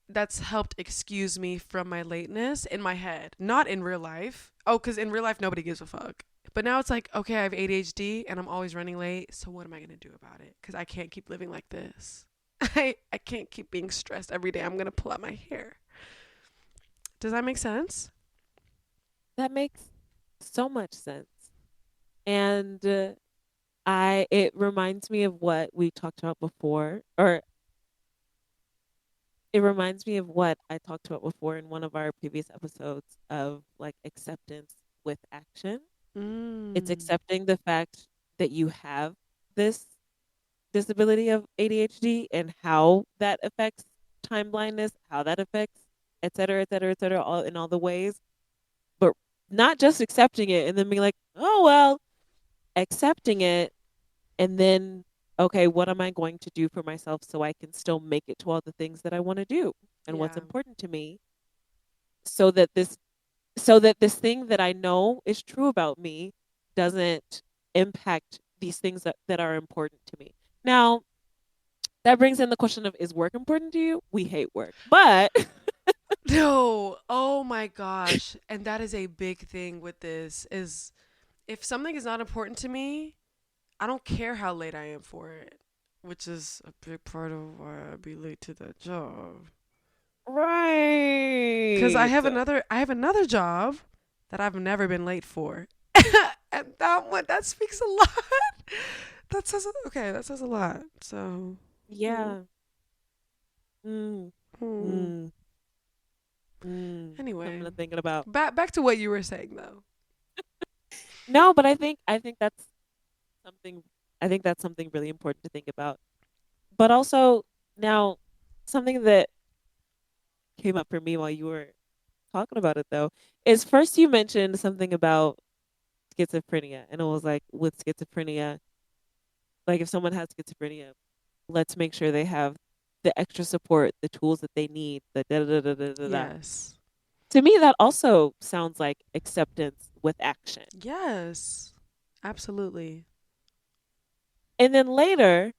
S2: that's helped excuse me from my lateness in my head, not in real life. Oh, cuz in real life nobody gives a fuck. But now it's like, okay, I have ADHD and I'm always running late. So what am I going to do about it? Cuz I can't keep living like this. I can't keep being stressed every day. I'm going to pull out my hair. Does that make sense?
S1: That makes so much sense. And I it reminds me of what we talked about before, or it reminds me of what I talked about before in one of our previous episodes of like acceptance with action. It's
S2: Mm.
S1: accepting the fact that you have this disability of ADHD and how that affects time blindness, how that affects, et cetera, et cetera, et cetera, all in all the ways. But not just accepting it and then being like, oh well, accepting it and then okay, what am I going to do for myself so I can still make it to all the things that I want to do and what's
S2: Yeah.
S1: important to me so that this thing that I know is true about me doesn't impact these things that are important to me. Now, that brings in the question of, is work important to you? We hate work. But
S2: No. Oh my gosh. And that is a big thing with this is if something is not important to me, I don't care how late I am for it, which is a big part of why I be late to that job. Cuz
S1: right.
S2: I have another job that I've never been late for. And that speaks a lot. That says a lot. So, mm,
S1: Yeah. Mm.
S2: Mm.
S1: Mm, something
S2: Anyway,
S1: to think about.
S2: back to what you were saying though.
S1: No, but I think that's something I think that's something really important to think about. But also now something that came up for me while you were talking about it though is first you mentioned something about schizophrenia and it was like with schizophrenia, like if someone has schizophrenia, let's make sure they have the extra support, the tools that they need, the da da da da da da.
S2: Yes.
S1: To me that also sounds like acceptance with action.
S2: Yes. Absolutely.
S1: And then later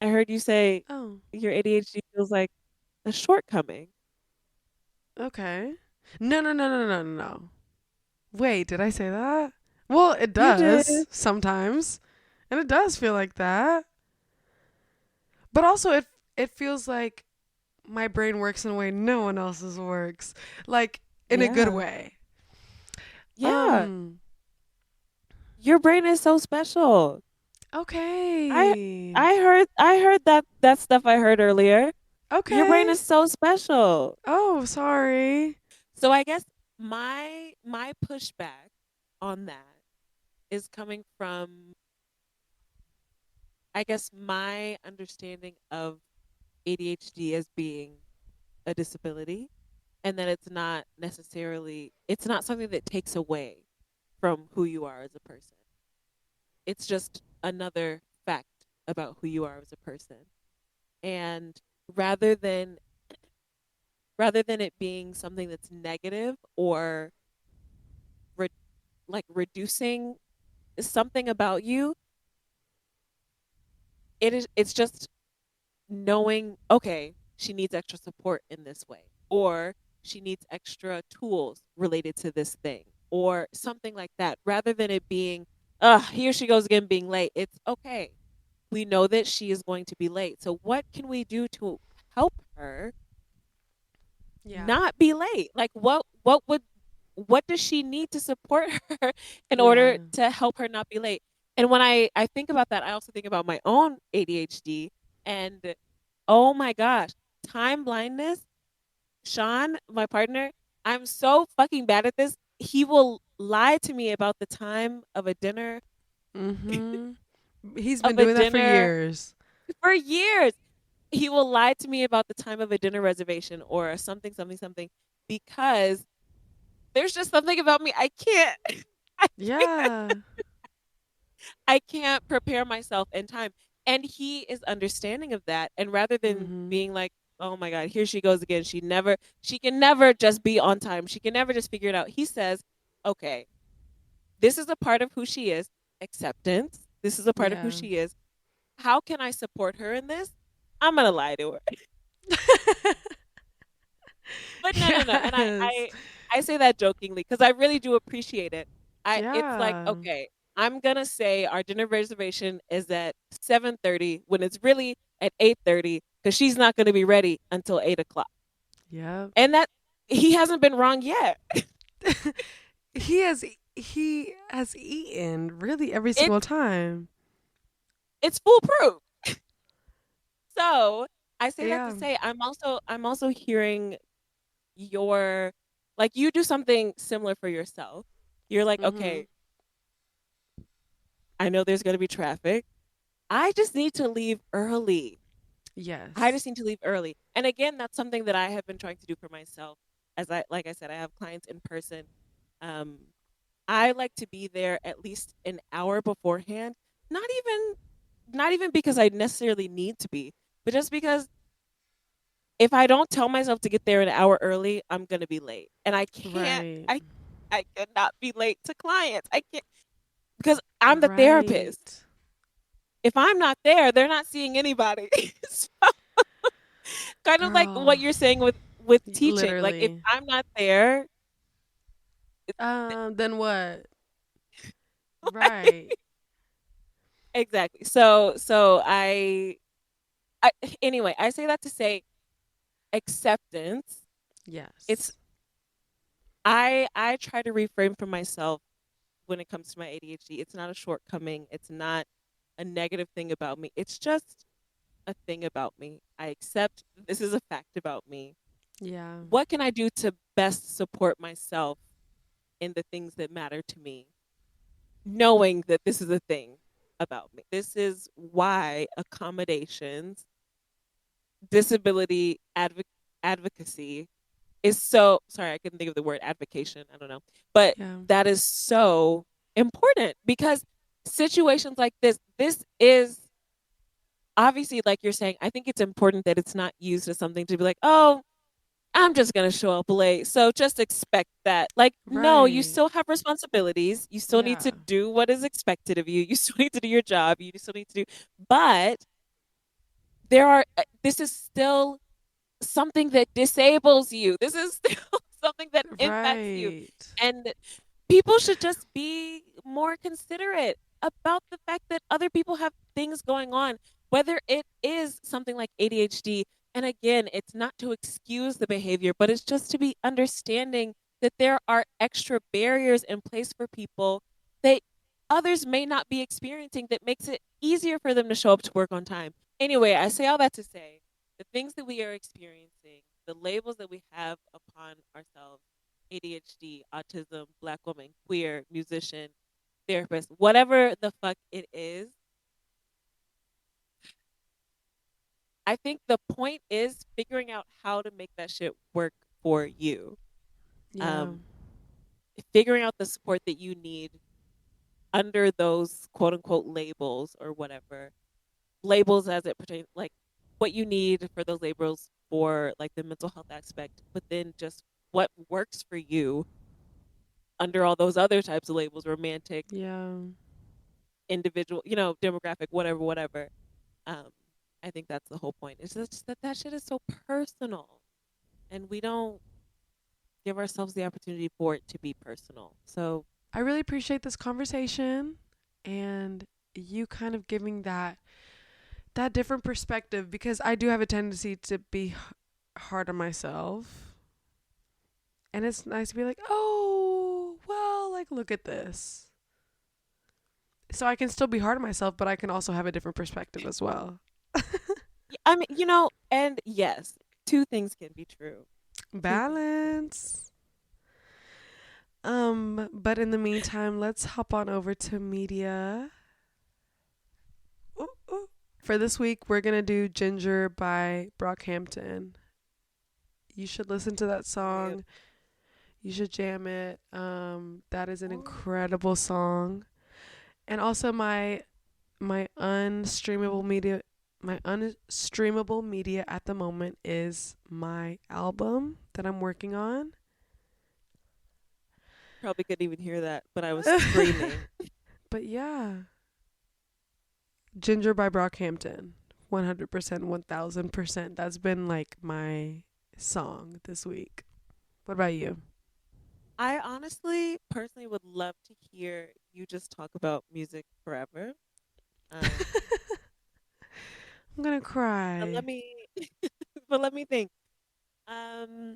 S1: I heard you say
S2: Oh,
S1: your ADHD feels like a shortcoming.
S2: okay. No, no, no, no, no, no, no. Wait, did I say that? Well, it
S1: You
S2: does
S1: did.
S2: sometimes. And it does feel like that. But also it feels like my brain works in a way no one else's works. Like in a good
S1: Yeah.
S2: way.
S1: Yeah.
S2: Um,
S1: Your brain is so special. I
S2: okay.
S1: I heard that stuff I heard earlier. Your brain
S2: Okay.
S1: is so special.
S2: Oh, sorry.
S1: So I guess my pushback on that is coming from I guess my understanding of ADHD as being a disability and that it's not something that takes away from who you are as a person. It's just another fact about who you are as a person. And rather than rather than it being something that's negative or re- like reducing something about you, it's just knowing, okay, she needs extra support in this way, or she needs extra tools related to this thing, or something like that, rather than it being, here she goes again being late. It's okay. We know that she is going to be late. So what can we do to help her
S2: Yeah.
S1: not be late? Like what does she need to support her in order
S2: Yeah.
S1: to help her not be late? And when I think about that, I also think about my own ADHD and oh my gosh, time blindness. Sean, my partner, I'm so fucking bad at this. He will lie to me about the time
S2: Mhm. He's been
S1: of a
S2: doing that for
S1: dinner
S2: years.
S1: for years. He will lie to me about the time of a dinner reservation or something, something, something, because there's just something about me. I can't, I can't,
S2: Yeah.
S1: I can't prepare myself in time. And he is understanding of that. And rather than
S2: Mhm.
S1: being like, oh my God, here she goes again. She can never just be on time. She can never just figure it out. He says, okay, this is a part of who she is. Acceptance. This is a part of who
S2: Yeah.
S1: she is. How can I support her in this? I'm going to lie to her. But no, no, no. And
S2: Yes.
S1: I say that jokingly because I really do appreciate it. It's like,
S2: Yeah.
S1: okay, I'm gonna say our dinner reservation is at 7:30 when it's really at 8:30 because she's not gonna be ready until 8 o'clock.
S2: Yep.
S1: And that he hasn't been wrong yet.
S2: He has eaten really every
S1: It's
S2: single time.
S1: it's foolproof. So I say that to
S2: Yeah.
S1: say I'm also hearing your like you do something similar for yourself. You're like,
S2: Mhm.
S1: okay, I know there's gonna be traffic. I just need to leave early. I
S2: Yes.
S1: just need to leave early. And again, that's something that I have been trying to do for myself. As I like I said, I have clients in person. Um, I like to be there at least an hour beforehand. Not even not even because I necessarily need to be, but just because if I don't tell myself to get there an hour early, I'm gonna be late. And
S2: Right.
S1: I cannot be late to clients. I can't because I'm the therapist.
S2: Right.
S1: If I'm not there, they're not seeing anybody. So kind of like
S2: Girl.
S1: what you're saying with teaching. Like if
S2: Literally.
S1: I'm not there,
S2: Then what? Right.
S1: exactly. So I anyway, I say that to say acceptance. It's
S2: Yes.
S1: I try to reframe for myself when it comes to my ADHD. It's not a shortcoming. It's not a negative thing about me. It's just a thing about me. I accept this is a fact about me.
S2: Yeah.
S1: What can I do to best support myself in the things that matter to me, knowing that this is a thing about me. This is why accommodations, disability advocacy is so, sorry, I couldn't think of the word advocation. I don't know. But
S2: Yeah.
S1: that is so important because situations like this is obviously, like you're saying, I think it's important that it's not used as something to be like, oh, I'm just going to show up late. So just expect that. Like, no, you
S2: Right.
S1: still have responsibilities. You still need
S2: Yeah.
S1: to do what is expected of you. You still need to do your job. You still need to do, but this is still something that disables you. This is still something that impacts you.
S2: Right.
S1: And people should just be more considerate about the fact that other people have things going on, whether it is something like ADHD. And again, it's not to excuse the behavior, but it's just to be understanding that there are extra barriers in place for people that others may not be experiencing that makes it easier for them to show up to work on time. Anyway, I say all that to say the things that we are experiencing, the labels that we have upon ourselves, ADHD, autism, black woman, queer, musician, therapist, whatever the fuck it is, I think the point is figuring out how to make that shit work for you.
S2: Yeah.
S1: Um, Figuring out the support that you need under those quote unquote labels or whatever. Labels as it pertains, like what you need for those labels for like the mental health aspect, but then just what works for you under all those other types of labels, romantic,
S2: Yeah.
S1: individual, demographic, whatever, whatever. Um, I think that's the whole point. It's just that that shit is so personal, and we don't give ourselves the opportunity for it to be personal. So
S2: I really appreciate this conversation and you kind of giving that different perspective because I do have a tendency to be hard on myself. And it's nice to be like, "Oh, well, like look at this." So I can still be hard on myself, but I can also have a different perspective as well.
S1: I mean, and yes, two things can be true. Two things can be true.
S2: Balance. But in the meantime, let's hop on over to media. Ooh, ooh. For this week, we're gonna do Ginger by Brockhampton. You should listen to that
S1: Period.
S2: song. You should jam it. That is an
S1: Ooh.
S2: incredible song. And also my unstreamable media my unstreamable media at the moment is my album that I'm working on.
S1: Probably couldn't even hear that, but I was screaming.
S2: But yeah, Ginger by Brockhampton. 100%, 1000%. That's been like my song this week. What about you?
S1: I honestly, personally, would love to hear you just talk about music forever. Um,
S2: I'm gonna
S1: but let
S2: cry.
S1: me, but let me think. Um,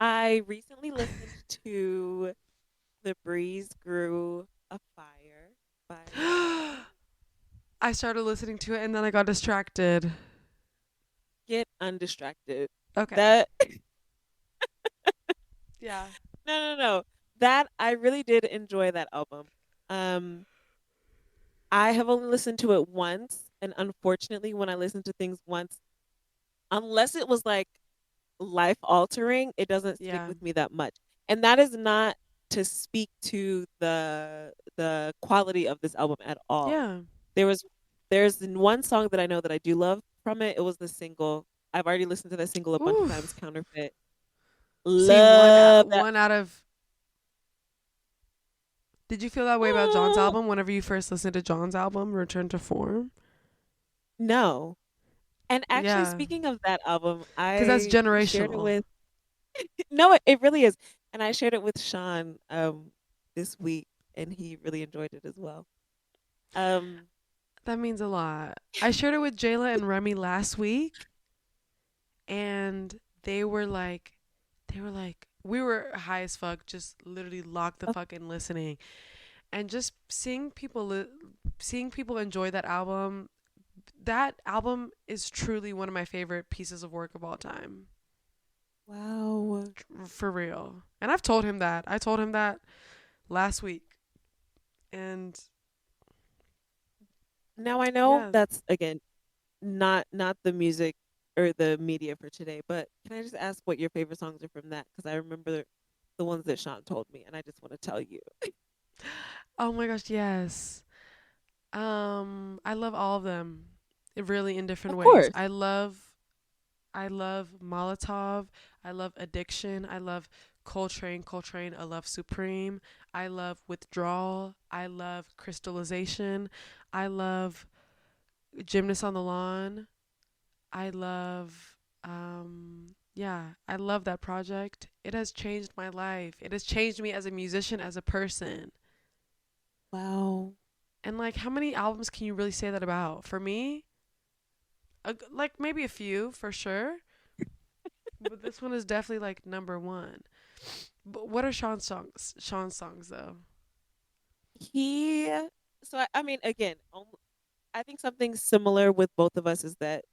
S1: I recently listened to "The Breeze Grew a Fire" by Mereba.
S2: I started listening to it and then I got distracted.
S1: Get undistracted.
S2: Okay.
S1: That
S2: Yeah.
S1: no, no, no. That I really did enjoy that album. Um, I have only listened to it once, and unfortunately, when I listen to things once, unless it was like life altering, it doesn't stick
S2: Yeah.
S1: with me that much. And that is not to speak to the quality of this album at all.
S2: Yeah.
S1: There was there's one song that I know that I do love from it. It was the single. I've already listened to that single a bunch of times.
S2: Oof.
S1: Counterfeit.
S2: See,
S1: Love that.
S2: one out of. Did you feel that way about John's
S1: Oh,
S2: album whenever you first listened to John's album, Return to Form?
S1: no. And actually,
S2: Yeah.
S1: speaking of that album,
S2: Because that's
S1: I shared it
S2: generational.
S1: with no, it really is. And I shared it with Sean this week and he really enjoyed it as well. Um
S2: That means a lot. I shared it with Jayla and Remy last week, and we were high as fuck, just literally locked the
S1: of-
S2: fuck in listening, and just seeing people enjoy that album. That album is truly one of my favorite pieces of work of all time.
S1: Wow.
S2: For real. And I've told him that. I told him that last week. And
S1: Now I know
S2: yeah.
S1: that's again not the music or the media for today, but can I just ask what your favorite songs are from that? Because I remember the ones that Sean told me, and I just want to tell you.
S2: Oh my gosh, yes. I love all of them. Really in different
S1: Of
S2: ways.
S1: course.
S2: I love Molotov. I love Addiction. I love Coltrane. I love Supreme. I love Withdrawal. I love Crystallization. I love Gymnast on the Lawn. I love yeah, I love that project. It has changed my life. It has changed me as a musician, as a person.
S1: Wow.
S2: And like how many albums can you really say that about? For me, like maybe a few for sure, but this one is definitely like number 1. But what are Sean's songs? Sean's songs though.
S1: He so I mean again, I think something similar with both of us is that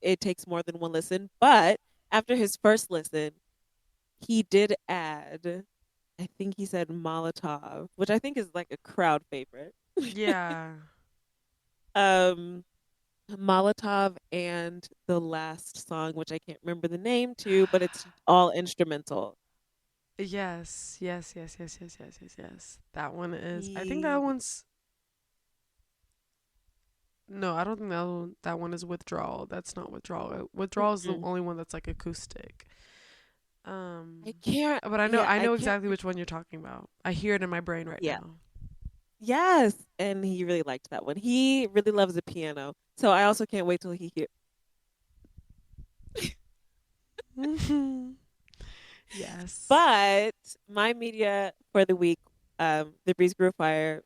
S1: it takes more than one listen, but after his first listen, he did add, I think he said Molotov, which I think is like a crowd favorite.
S2: Yeah.
S1: um Molotov and the last song, which I can't remember the name to, but it's all instrumental.
S2: Yes. Yes. Yes. Yes. Yes. Yes. Yes. Yes. That one is. I think that
S1: He
S2: one's. No, I don't think that one is Withdrawal. That's not Withdrawal. Withdrawal is the
S1: mm-mm.
S2: only one that's like acoustic.
S1: I can't
S2: But I know
S1: yeah,
S2: I
S1: I
S2: know
S1: can't
S2: exactly which one you're talking about. I hear it in my brain right
S1: yeah.
S2: now.
S1: Yes, and he really liked that one. He really loves the piano. So I also can't wait till he hear.
S2: Yes.
S1: But my media for the week, The Breeze Grew Fire,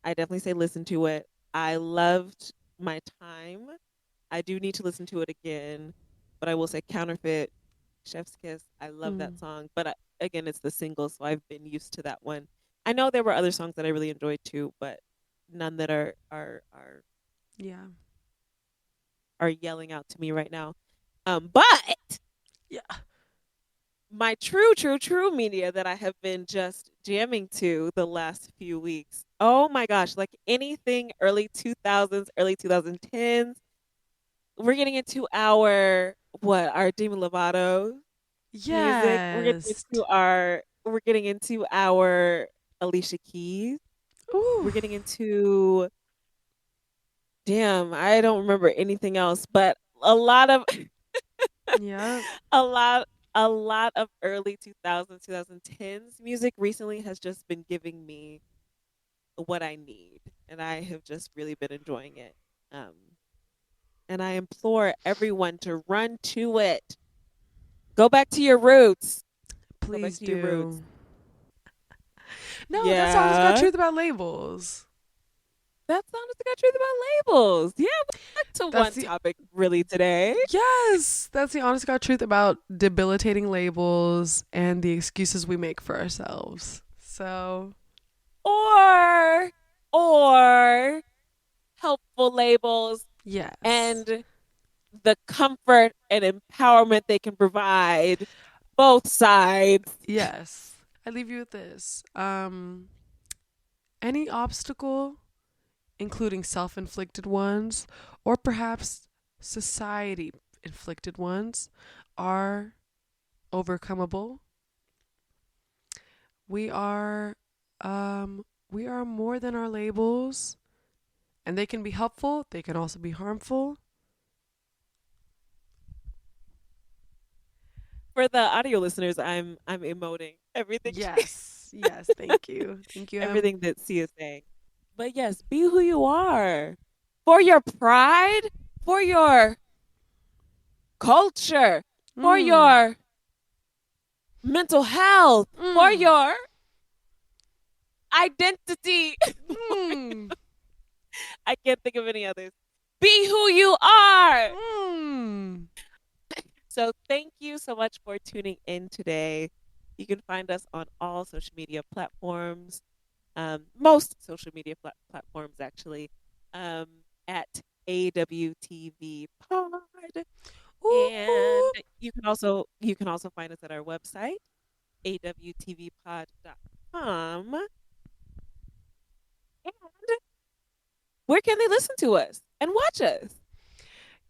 S1: I definitely say listen to it. I loved my time. I do need to listen to it again, but I will say Counterfeit, Chef's Kiss. I love that
S2: Mm,
S1: song, but again, it's the single, so I've been used to that one. I know there were other songs that I really enjoyed too, but none that
S2: yeah.
S1: are yelling out to me right now. But
S2: Yeah.
S1: my true media that I have been just jamming to the last few weeks. Oh my gosh, like anything early 2000s, early 2010s. We're getting into our Demi Lovato music.
S2: Yes.
S1: We're getting into our Alicia Keys.
S2: Ooh.
S1: We're getting into damn, I don't remember anything else, but a lot of
S2: Yep.
S1: a lot a lot of early 2000s 2010s music recently has just been giving me what I need, and I have just really been enjoying it. um and I implore everyone to run to it. Go back to your roots. Go back
S2: Please
S1: to your roots.
S2: do. No, that song's got
S1: Yeah,
S2: truth about labels.
S1: that song is got truth about labels. Yeah, back to
S2: That's
S1: one
S2: the
S1: topic really today.
S2: Yes, that's the honest God truth about debilitating labels and the excuses we make for ourselves. So,
S1: or or helpful labels
S2: yes.
S1: and the comfort and empowerment they can provide both sides.
S2: Yes. I leave you with this. Any obstacle, including self-inflicted ones or perhaps society inflicted ones, are overcomable. We are we are more than our labels, and they can be helpful, they can also be harmful.
S1: For the audio listeners, I'm emoting everything
S2: Yes. Yes, thank you. Thank you.
S1: everything that C is saying. But yes, be who you are. For your pride, for your culture, for
S2: Mm.
S1: your mental health, for
S2: Mm.
S1: your identity.
S2: Mm.
S1: I can't think of any others. Be who you are.
S2: Mm.
S1: So thank you so much for tuning in today. You can find us on all social media platforms, most social media platforms actually, um, at AWTV Pod. And
S2: Ooh.
S1: you can also find us at our website, awtvpod.com. And where can they listen to us and watch us?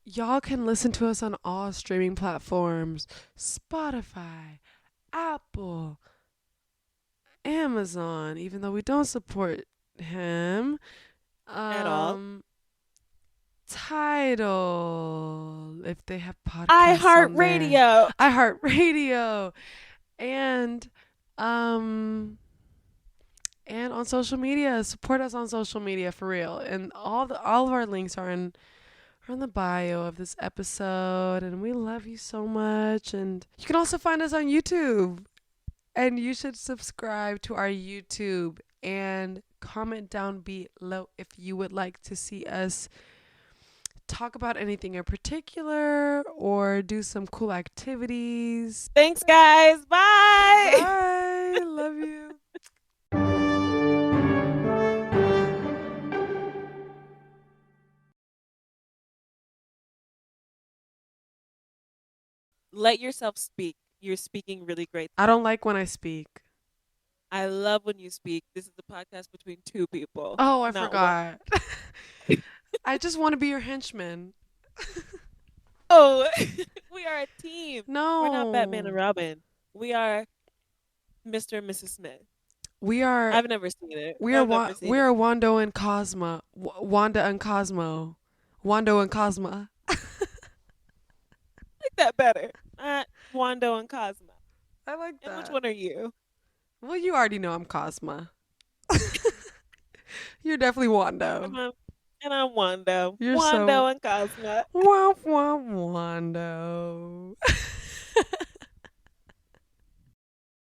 S2: Y'all can listen to us on all streaming platforms: Spotify, Apple, Amazon, even though we don't support him.
S1: At all.
S2: Um, Tidal, if they have podcasts on there.
S1: iHeartRadio.
S2: iHeartRadio. And um and on social media. Support us on social media for real. And all of our links are in the bio of this episode. And we love you so much. And you can also find us on YouTube. And you should subscribe to our YouTube and comment down below if you would like to see us talk about anything in particular or do some cool activities.
S1: Thanks, guys. Bye.
S2: Bye. Love you.
S1: Let yourself speak. You're speaking really great
S2: I
S1: today.
S2: don't like when I speak.
S1: I love when you speak. This is a podcast between two people,
S2: Oh, I
S1: not one.
S2: forgot. I just want to be your henchman.
S1: Oh, we are a team. We're not Batman and
S2: No.
S1: Robin. We are Mr. and Mrs. Smith.
S2: We are
S1: I've never seen it. I've never seen
S2: we
S1: it.
S2: are Wando and Cosma. Wanda and Cosmo. Wando and Cosma.
S1: I like that better. Wando and Cosmo.
S2: I like
S1: And which
S2: that.
S1: one are you?
S2: Well, you already know I'm Cosma. You're definitely
S1: And
S2: Wando.
S1: I'm Wando.
S2: You're so
S1: Wando and Cosmo.
S2: womp womp Wando.